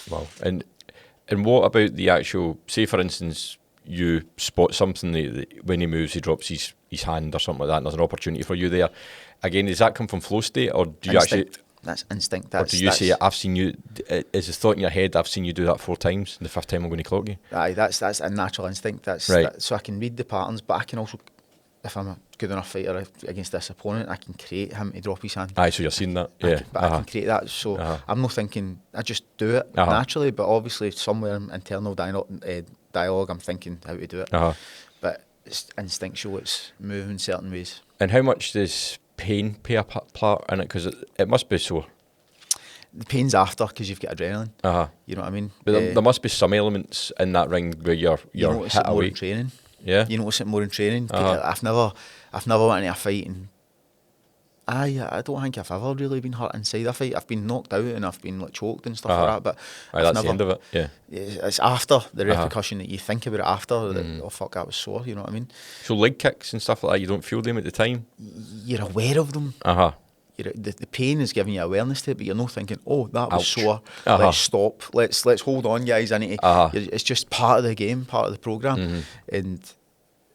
Wow. And what about the actual, say for instance, you spot something that when he moves, he drops his hand or something like that, and there's an opportunity for you there. Again, does that come from flow state, or do you instinct. That's instinct. Or do you say, I've seen you, is the thought in your head, I've seen you do that 4 times, and the 5th time I'm going to clock you? Aye, that's a natural instinct. That's right. So I can read the patterns, but I can also, if I'm a good enough fighter against this opponent, I can create him to drop his hand. Aye, so you're seeing that, yeah. I can create that, so I'm not thinking, I just do it naturally, but obviously somewhere in internal dialogue I'm thinking how to do it. But it's instinctual, it's moving certain ways. And how much does pain play a part in it? Because it must be sore. The pain's after, because you've got adrenaline. You know what I mean? But there must be some elements in that ring where you're hit more away. In training. Yeah. You notice it more in training. I've never went into a fight and I don't think I've ever really been hurt inside a fight. I've been knocked out and I've been like choked and stuff like that. But that's the end of it. Yeah. It's after the repercussion that you think about it after. That, oh fuck, that was sore. You know what I mean? So leg kicks and stuff like that, you don't feel them at the time. You're aware of them. The pain is giving you awareness to it, but you're not thinking, oh, that was sore. Let's stop. Let's hold on, guys. I need to. It's just part of the game, part of the program, and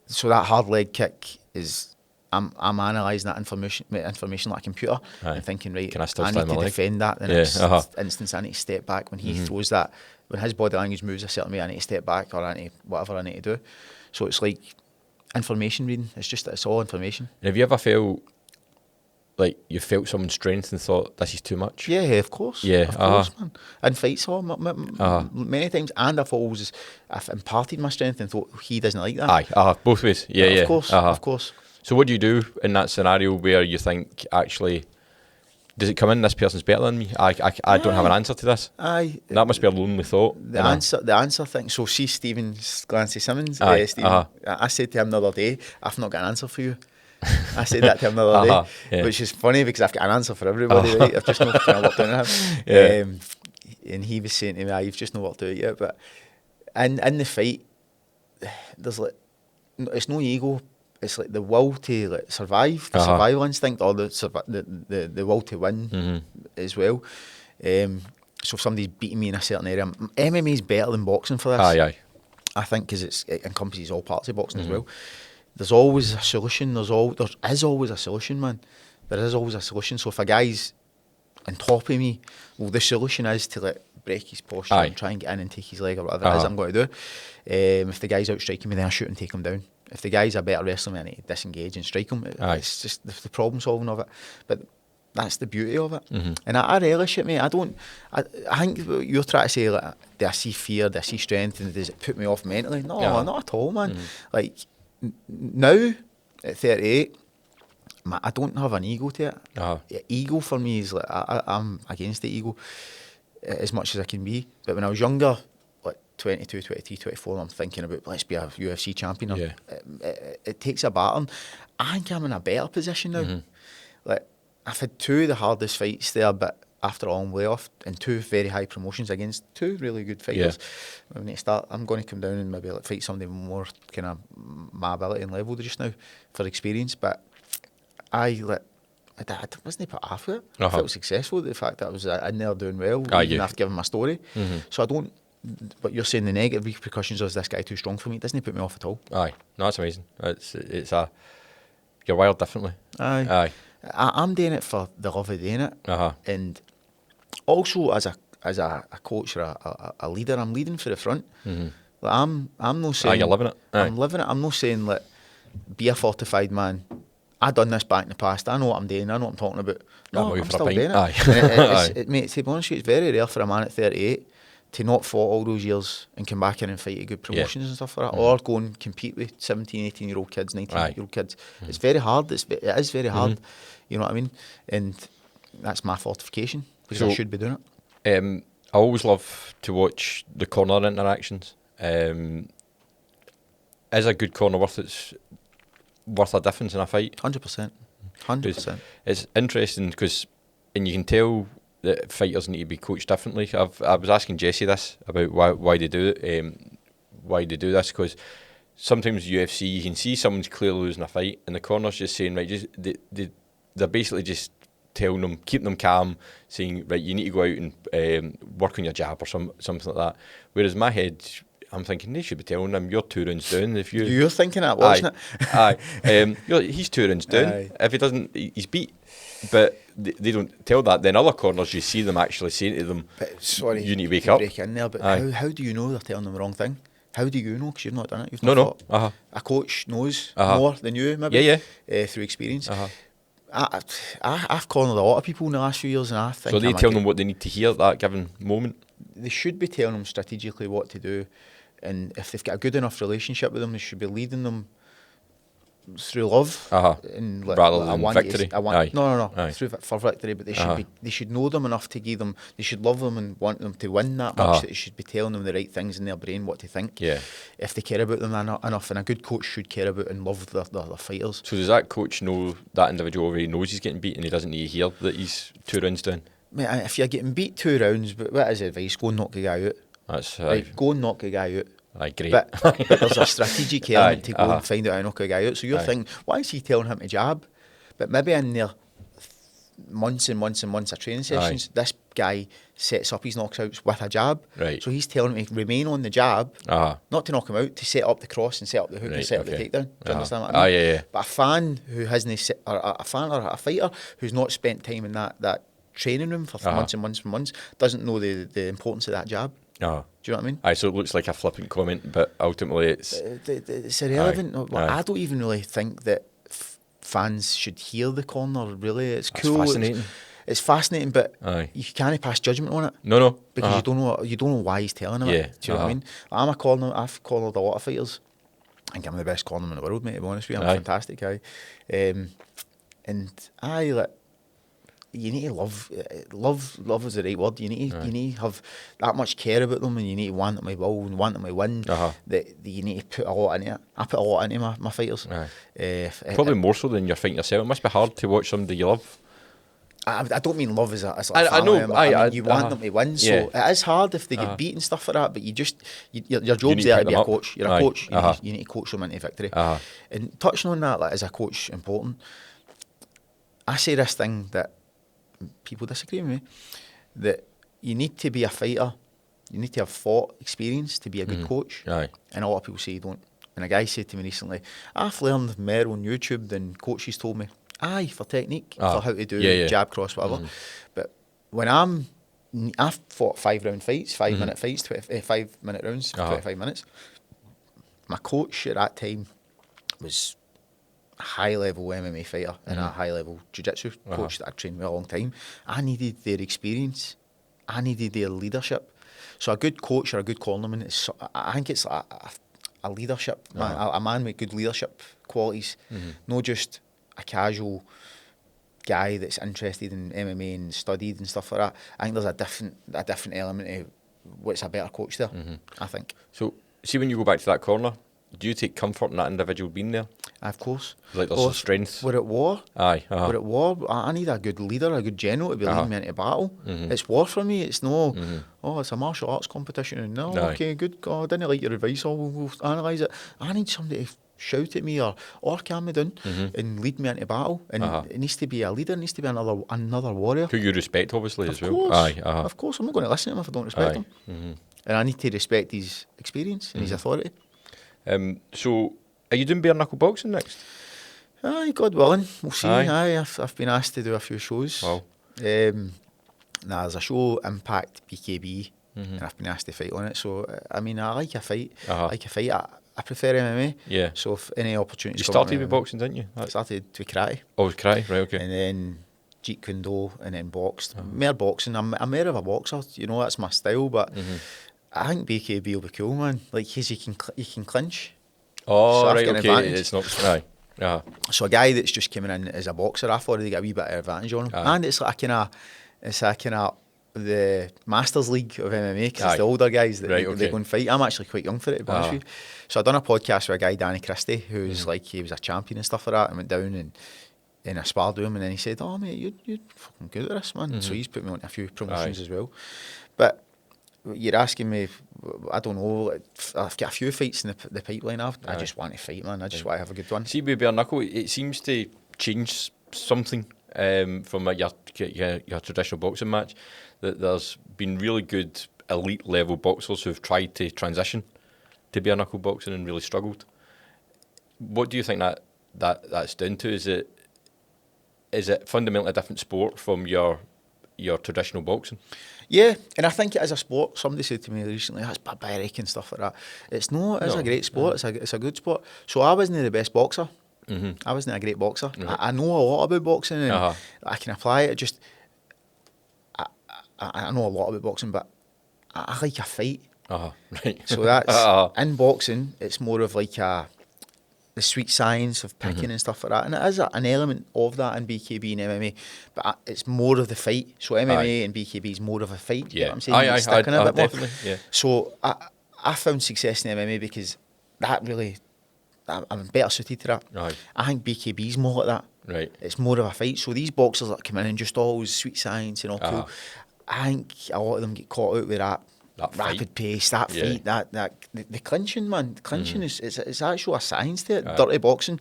so that hard leg kick is I'm analysing that information like a computer and thinking, right, can I need to defend that. The next instance, I need to step back when he throws that. When his body language moves a certain way, I need to step back, or I need whatever I need to do. So it's like information reading. It's all information. And have you ever felt like you felt someone's strength and thought, this is too much? Yeah, of course. Yeah, of course, man. In fights, many times, and I've imparted my strength and thought, he doesn't like that. Both ways. Yeah, Of course, of course. So what do you do in that scenario where you think, actually, does it come in, this person's better than me? I don't have an answer to this. That must be a lonely thought. The answer thing. So see Stephen Clancy-Simmons. Stephen, I said to him the other day, I've not got an answer for you. I said that to him the other day, which is funny because I've got an answer for everybody, right? I've just not kind of worked out him. And he was saying to me, you've just not worked out yet. But in the fight, there's like, it's no ego. It's like the will to like survive, the survival instinct, or the will to win as well. So if somebody's beating me in a certain area, MMA is better than boxing for this. I think because it encompasses all parts of boxing as well. There's always a solution. There is always a solution, man. There is always a solution. So if a guy's on top of me, well, the solution is to like break his posture and try and get in and take his leg or whatever it is I'm going to do. If the guy's outstriking me, then I shoot and take him down. If the guy's a better wrestler, I need to disengage and strike him. It's just the problem solving of it. But that's the beauty of it. And I relish it, mate. I think you're trying to say, like, do I see fear, do I see strength, and does it put me off mentally? No, not at all, man. Like, now, at 38, I don't have an ego to it. Ego for me is like, I'm against the ego as much as I can be. But when I was younger, 22, 23, 24, I'm thinking about, let's be a UFC champion. It takes a battering. I think I'm in a better position now. Like, I've had two of the hardest fights there, but after a long layoff, and two very high promotions against two really good fighters. When I start, I'm going to come down and maybe like fight somebody more kind of my ability and level just now for experience. But I wasn't put off with it. I felt successful. The fact that I was in there doing well, even after giving my story. So I don't. But you're saying the negative repercussions of, is this guy too strong for me? It doesn't put me off at all. No, that's amazing. You're wired differently. I'm doing it for the love of doing it, and also as a coach or a leader, I'm leading for the front. Like I'm not saying you're living it. I'm living it. I'm not saying like be a fortified man. I've done this back in the past. I know what I'm doing. I know what I'm talking about. No, I'm still doing it. Mate, to be honest with you, it's very rare for a man at 38 to not fought all those years and come back in and fight at good promotions and stuff like that, or go and compete with 17, 18-year-old kids, 19-year-old kids. It's very hard. It is very hard. You know what I mean? And that's my fortification, because I should be doing it. I always love to watch the corner interactions. Is a good corner worth a difference in a fight? 100%. 100%. It's interesting because, and you can tell that fighters need to be coached differently. I was asking Jesse this about why they do it, why they do this, because sometimes UFC you can see someone's clearly losing a fight and the corner's just saying, right, they're basically just telling them, keeping them calm, saying, right, you need to go out and work on your jab or something like that. Whereas in my head, I'm thinking they should be telling him, you're 2 rounds down. If you're thinking that, wasn't it? He's 2 rounds down. If he doesn't, he's beat. But they don't tell that. Then other corners, you see them actually saying to them, sorry, you need to wake up. Break in there, but how do you know they're telling them the wrong thing? How do you know? Because you've not done it. You've not fought. A coach knows more than you, maybe, through experience. I've cornered a lot of people in the last few years, and I think. So they tell them what they need to hear at that given moment? They should be telling them strategically what to do, and if they've got a good enough relationship with them, they should be leading them through love, and like, rather than victory. For victory. But they should know them enough to give them. They should love them and want them to win that much. That they should be telling them the right things in their brain, what to think. If they care about them enough, and a good coach should care about and love their fighters. So does that coach know that individual already knows he's getting beat and he doesn't need to hear that he's 2 rounds down? Mate, if you're getting beat 2 rounds, but what is advice? Go and knock the guy out. That's right. Go and knock the guy out. Great. But there's a strategic element to go and find out how to knock a guy out. So you're thinking, why is he telling him to jab? But maybe in their months and months and months of training sessions. This guy sets up his knockouts with a jab. Right. So he's telling me to remain on the jab, not to knock him out, to set up the cross and set up the hook and set up the takedown. Do you understand what I mean? Yeah. But a fan who hasn't, or a fan or a fighter who's not spent time in that training room for months and months and months doesn't know the importance of that jab. Do you know what I mean? So it looks like a flippant comment, but ultimately it's irrelevant. I don't even really think that fans should hear the corner. Really, it's cool. Fascinating. It's fascinating, but you can't pass judgment on it. No, because you don't know why he's telling him it. Do you know what I mean? I've cornered a lot of fighters. I think I'm the best cornerman in the world, mate. To be honest with you, I'm a fantastic guy. You need to love is the right word. You need to have that much care about them, and you need to want them to well and want them to win. That you need to put a lot into it. I put a lot into my fighters. Probably more so than you're fighting yourself. It must be hard to watch somebody you love. I don't mean love as like a family. I mean, you want them to win, so it is hard if they get beat and stuff like that. But your job's there to be a coach. You're a coach. You need to coach them into victory. And touching on that, like, is a coach important? I say this thing that people disagree with me, that you need to be a fighter, you need to have fought experience to be a good coach. And a lot of people say you don't. And a guy said to me recently, I've learned more on YouTube than coaches told me. For technique, for how to do jab, cross, whatever. But when I've fought 5-round fights, 5-minute fights, 5-minute rounds, 25 minutes. My coach at that time was a high-level MMA fighter and a high-level jiu-jitsu coach that I'd trained with a long time. I needed their experience. I needed their leadership. So a good coach or a good cornerman, I think it's a leadership, a man with good leadership qualities, not just a casual guy that's interested in MMA and studied and stuff like that. I think there's a different element to what's a better coach there, I think. So, see, when you go back to that corner, do you take comfort in that individual being there? Of course. Like there's a strength? We're at war. We're at war. I need a good leader, a good general to be leading me into battle. It's war for me. It's no, it's a martial arts competition. And okay, good God, I didn't like your advice. We'll analyse it. I need somebody to shout at me or calm me down and lead me into battle. And it needs to be a leader. It needs to be another warrior. Who you respect, obviously, as well. Of course. I'm not going to listen to him if I don't respect him. And I need to respect his experience and his authority. So, are you doing bare knuckle boxing next? God willing, we'll see. I've been asked to do a few shows. Wow. There's a show, Impact BKB, and I've been asked to fight on it. So, I mean, I like a fight. I prefer MMA. Yeah. So, if any opportunities you started with boxing, didn't you? I started with karate. Oh, with karate, right, okay. And then Jeet Kune Do, and then boxed. More boxing. I'm more of a boxer, that's my style, but I think BKB will be cool, man. Like, because you can clinch. Oh, so right, okay. Advantage. It's not, So a guy that's just coming in as a boxer, I've already got a wee bit of advantage on him. And it's like a kind of the Masters League of MMA, because it's the older guys that they go and fight. I'm actually quite young for it, to be honest with you. So I done a podcast with a guy, Danny Quinn, who's like, he was a champion and stuff like that, and went down and I sparred with him, and then he said, oh mate, you're fucking good at this, man. So he's put me on a few promotions as well. But you're asking me, I don't know, I've got a few fights in the pipeline. I just want to fight, man. I just want to have a good one. See, with bare knuckle, it seems to change something from your traditional boxing match. That there's been really good elite level boxers who've tried to transition to bare knuckle boxing and really struggled. What do you think that's down to? Is it fundamentally a different sport from your traditional boxing? Yeah, and I think it is a sport. Somebody said to me recently, that's barbaric and stuff like that. It's a great sport. It's a good sport. So I wasn't the best boxer. I wasn't a great boxer. I know a lot about boxing and I can apply it. Just I know a lot about boxing, but I like a fight. Right. So that's in boxing. It's more of like the sweet science of picking and stuff like that, and it is an element of that in BKB and MMA, but it's more of the fight. So MMA and BKB is more of a fight. You know what I'm saying? Sticking a bit definitely. More. Yeah. So I found success in MMA because that really, I'm better suited to that. I think BKB is more like that. Right. It's more of a fight. So these boxers that come in and just always sweet science and all cool, I think a lot of them get caught out with that rapid pace, that fight, the clinching, man. The clinching is it's actually a science to it, dirty boxing,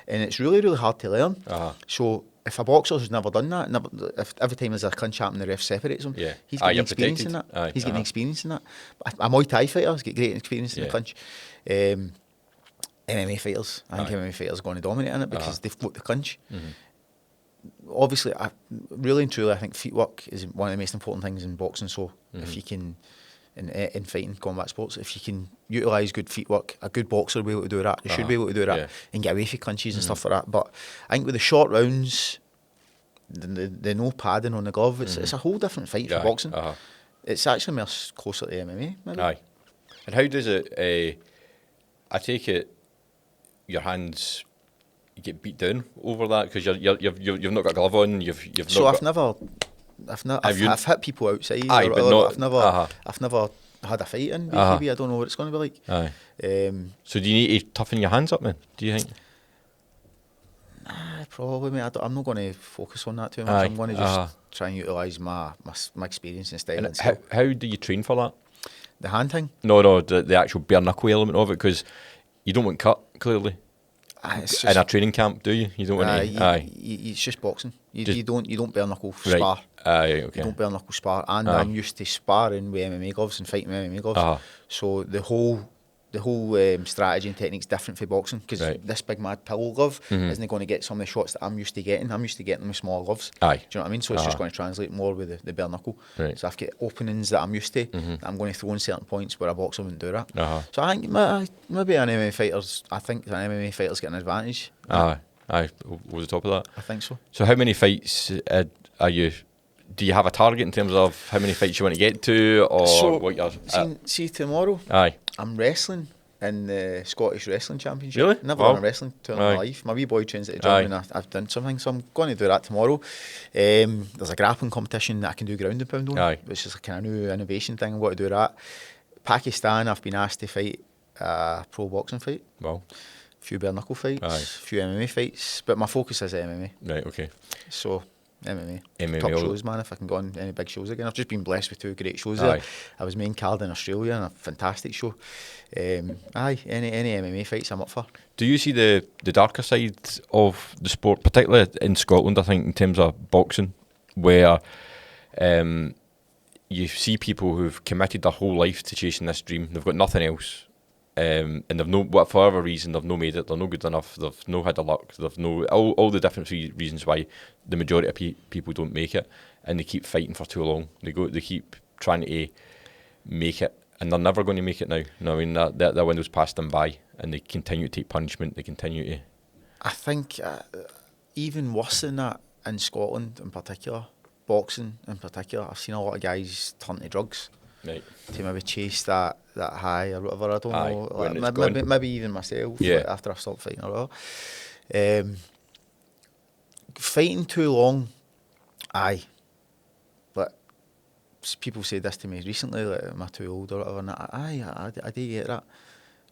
and it's really, really hard to learn. So if a boxer who's never done that, if every time there's a clinch happening, the ref separates him, he's getting experience in that. He's getting experience in that. But a Muay Thai fighter has got great experience in the clinch. MMA fighters, I think MMA fighters are going to dominate in it because they've got the clinch. Obviously, really and truly, I think feet work is one of the most important things in boxing. So if you can, in fighting, combat sports, if you can utilise good feet work, a good boxer will be able to do that. They should be able to do that and get away from clinches and stuff like that. But I think with the short rounds, the no padding on the glove, it's a whole different fight for boxing. It's actually more closer to MMA, maybe. Aye. And how does it, I take it, your hands get beat down over that because you've not got a glove on. I've hit people outside. I've never had a fight in BKB. I don't know what it's going to be like. So do you need to toughen your hands up, man? Do you think? Probably, mate. I'm not going to focus on that too much. I'm going to just try and utilise my experience and style. And how do you train for that? The hand thing? No, the actual bare knuckle element of it, because you don't want cut, clearly. In a training camp, do you? You don't want to. It's just boxing. You don't bare knuckle spar. Okay. You don't bare knuckle spar. And I'm used to sparring with MMA gloves and fighting with MMA gloves. So the whole strategy and technique's different for boxing because this big mad pillow glove isn't going to get some of the shots that I'm used to getting. I'm used to getting them with small gloves. Do you know what I mean? So it's just going to translate more with the bare knuckle. So I've got openings that I'm used to that I'm going to throw in certain points where a boxer wouldn't do that. So I think maybe an MMA fighter's got an advantage. Over the top of that? I think so. So how many fights do you have a target in terms of how many fights you want to get to, or what you're... See tomorrow, I'm wrestling in the Scottish Wrestling Championship. Really? Never done a wrestling tournament in my life. My wee boy trains at the gym and I've done something, so I'm going to do that tomorrow. There's a grappling competition that I can do ground and pound on, which is a kind of new innovation thing. I'm going to do that. Pakistan, I've been asked to fight a pro boxing fight. Wow. A few bare knuckle fights, a few MMA fights, but my focus is MMA. Right, okay. So... MMA top shows, man. If I can go on any big shows again, I've just been blessed with 2 great shows there. I was main card in Australia and a fantastic show. Any MMA fights I'm up for. Do you see the darker side of the sport, particularly in Scotland? I think in terms of boxing, where you see people who've committed their whole life to chasing this dream. They've got nothing else. And they've for whatever reason they've no made it, they're no good enough, they've no had the luck, they've no all the different reasons why the majority of people don't make it, and they keep fighting for too long. They keep trying to make it, and they're never going to make it now. I mean that window's passed them by, and they continue to take punishment. They continue to. I think even worse than that in Scotland in particular, boxing in particular. I've seen a lot of guys turn to drugs. Right. To maybe chase that high or whatever, I don't know. Like maybe even myself, like after I've stopped fighting or whatever. Fighting too long, but people say this to me recently, like, am I too old or whatever, and I do get that.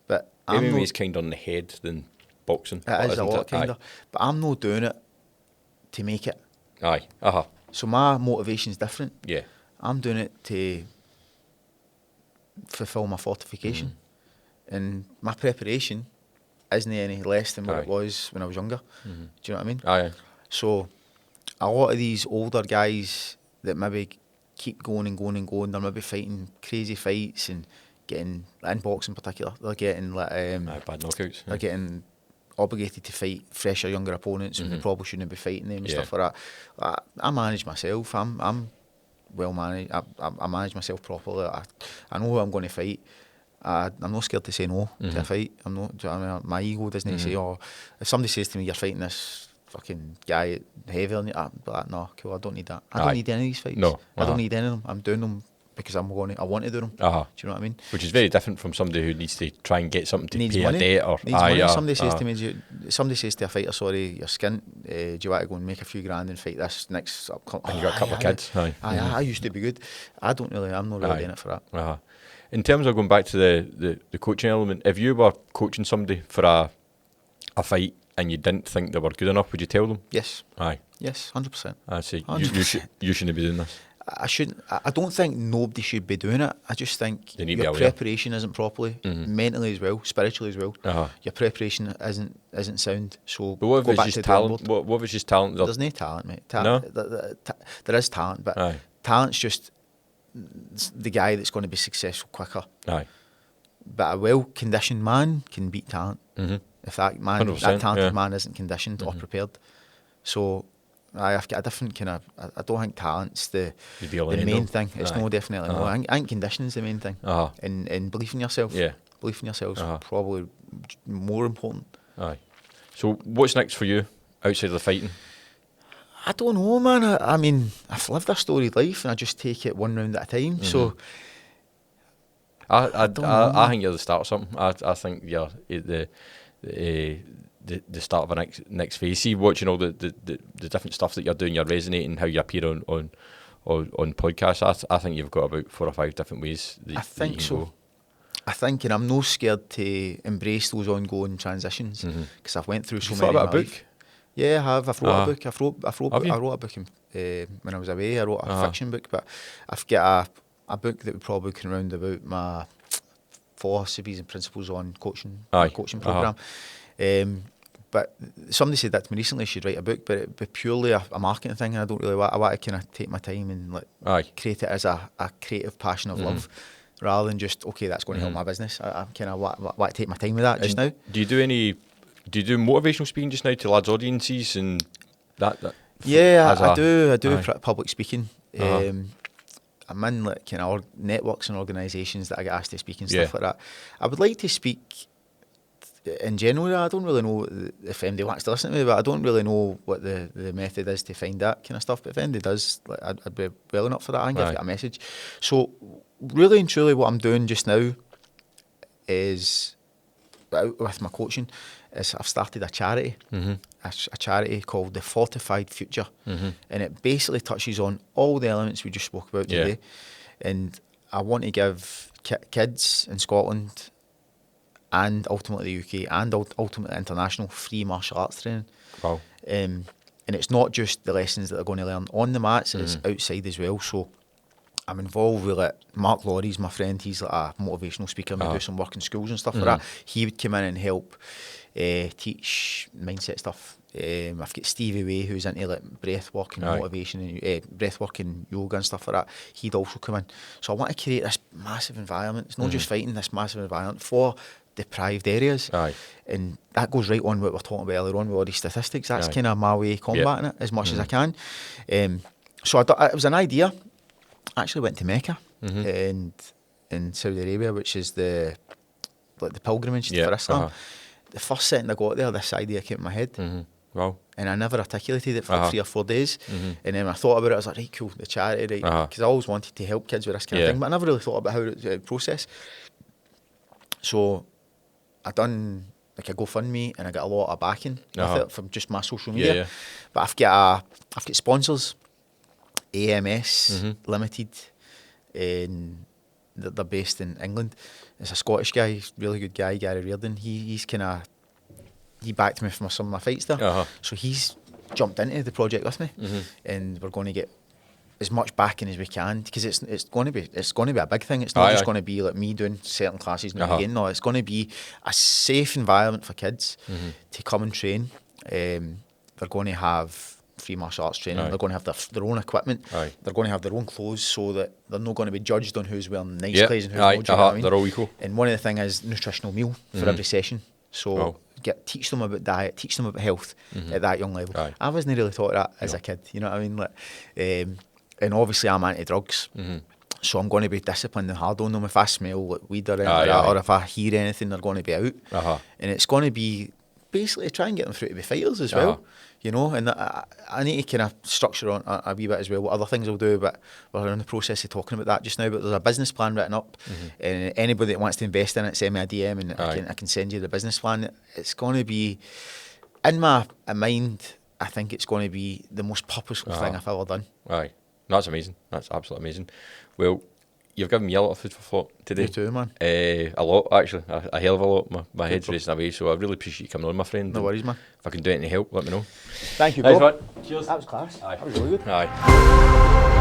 But MMA is kind of on the head than boxing. It is a lot kinder. But I'm not doing it to make it. So my motivation's different. Yeah. I'm doing it to fulfill my fortification, and my preparation isn't any less than what it was when I was younger. Do you know what I mean? So a lot of these older guys that maybe keep going and going and going, they're maybe fighting crazy fights and getting, in boxing in particular, they're getting like bad knockouts. They're getting obligated to fight fresher, younger opponents when they probably shouldn't be fighting them and stuff like that. I manage myself. I'm well managed. I manage myself properly. I know who I'm going to fight. I'm not scared to say no to a fight. I'm not. Do you know what I mean? My ego doesn't say, if somebody says to me, "You're fighting this fucking guy heavier than you," I'm like, no, cool. I don't need that. I don't need any of these fights. No, I don't need any of them. I'm doing them because I want to do them. Do you know what I mean? Which is very different from somebody who needs to try and get something to needs pay money. a debt or needs money. Somebody says to me, somebody says to a fighter, "Sorry, you're skint. Do you want to go and make a few grand and fight this next?" And you got a couple of kids. I used to be good. I'm not really doing it for that. In terms of going back to the coaching element, if you were coaching somebody for a fight and you didn't think they were good enough, would you tell them? Yes. Yes, 100%. I see. You shouldn't be doing this. I don't think nobody should be doing it. I just think your preparation isn't properly, mentally as well, spiritually as well. Your preparation isn't sound. So but what if it's just talent? What if it's just talent? There's no talent, mate. No? There is talent, but talent's just the guy that's going to be successful quicker. But a well-conditioned man can beat talent. If that talented man isn't conditioned or prepared. So I've got a different kind of. I don't think talent's the main thing. It's no, definitely no. I think conditioning's the main thing. And belief in yourself. Belief in yourself is probably more important. So what's next for you outside of the fighting? I don't know, man. I mean, I've lived a storied life, and I just take it one round at a time. So I think you're the start of something. I think you're the start of a next phase. See, watching all the different stuff that you're doing, you're resonating, how you appear on podcasts. I think you've got about 4 or 5 different ways. I think so. Go. I think, and I'm no scared to embrace those ongoing transitions because I've went through so many. About a book? Yeah, I have. I've wrote a book. I wrote a book when I was away. I wrote a fiction book, but I've got a book that would probably come round about my philosophies and principles on coaching, coaching program. But somebody said that to me recently. I should write a book, but it'd be purely a marketing thing, and I don't really want. I want to kind of take my time and create it as a creative passion of love, rather than just that's going to help my business. I kind of want to take my time with that just now. Do you do motivational speaking just now to lads' audiences and that? Yeah, I do public speaking. I'm in kind of networks and organisations that I get asked to speak and stuff like that. I would like to speak in general. I don't really know if anybody wants to listen to me, but I don't really know what the method is to find that kind of stuff. But if anybody does, I'd be well enough for that. I can give you a message. So really and truly what I'm doing just now is, with my coaching, is I've started a charity. A charity called the Fortified Future, and it basically touches on all the elements we just spoke about today. And I want to give kids in Scotland and ultimately the UK and ultimately international free martial arts training. Wow. And it's not just the lessons that they're going to learn on the mats, it's outside as well. So I'm involved with Mark Laurie's my friend. He's like a motivational speaker. We do some work in schools and stuff like that. He would come in and help teach mindset stuff. I've got Stevie Way, who's into breath work and motivation and breath work and yoga and stuff like that. He'd also come in. So I want to create this massive environment. It's not just fighting, this massive environment for deprived areas. And that goes right on what we were talking about earlier on with all these statistics. That's kind of my way of combating it as much as I can. So it was an idea. I actually went to Mecca and in Saudi Arabia, which is the pilgrimage for Islam. The first second I got there, this idea came in my head. Wow. And I never articulated it for 3 or 4 days. And then when I thought about it, I was like, right, cool, the charity, right? Because I always wanted to help kids with this kind of thing, but I never really thought about how to process. So I done a GoFundMe and I got a lot of backing with it from just my social media. But I've got sponsors, AMS Limited, and they're based in England. It's a Scottish guy, really good guy, Gary Reardon. He backed me for some of my fights there. So he's jumped into the project with me, and we're going to get as much backing as we can because it's going to be a big thing. It's not just going to be like me doing certain classes now again. No, it's going to be a safe environment for kids to come and train. They're going to have free martial arts training. They're going to have their own equipment. They're going to have their own clothes so that they're not going to be judged on who's wearing nice clothes and who's not. You know what I mean? They're all equal. And one of the things is nutritional meal for every session. So teach them about diet, teach them about health at that young level. I wasn't really taught that as a kid. You know what I mean? And obviously I'm anti-drugs. So I'm going to be disciplined and hard on them. If I smell weed or anything like that, or if I hear anything, they're going to be out. And it's going to be basically try and get them through to be fighters as well. You know, and I need to kind of structure on a wee bit as well what other things I'll do, but we're in the process of talking about that just now. But there's a business plan written up, and anybody that wants to invest in it, send me a DM and I can send you the business plan. It's going to be, in my mind, I think it's going to be the most purposeful thing I've ever done. That's amazing. That's absolutely amazing. Well, you've given me a lot of food for thought today. You too, man. A lot, actually. A hell of a lot. My head's racing away, so I really appreciate you coming on, my friend. No worries, man. If I can do anything to help, let me know. Thank you, bro. Cheers. That was class. That was really good.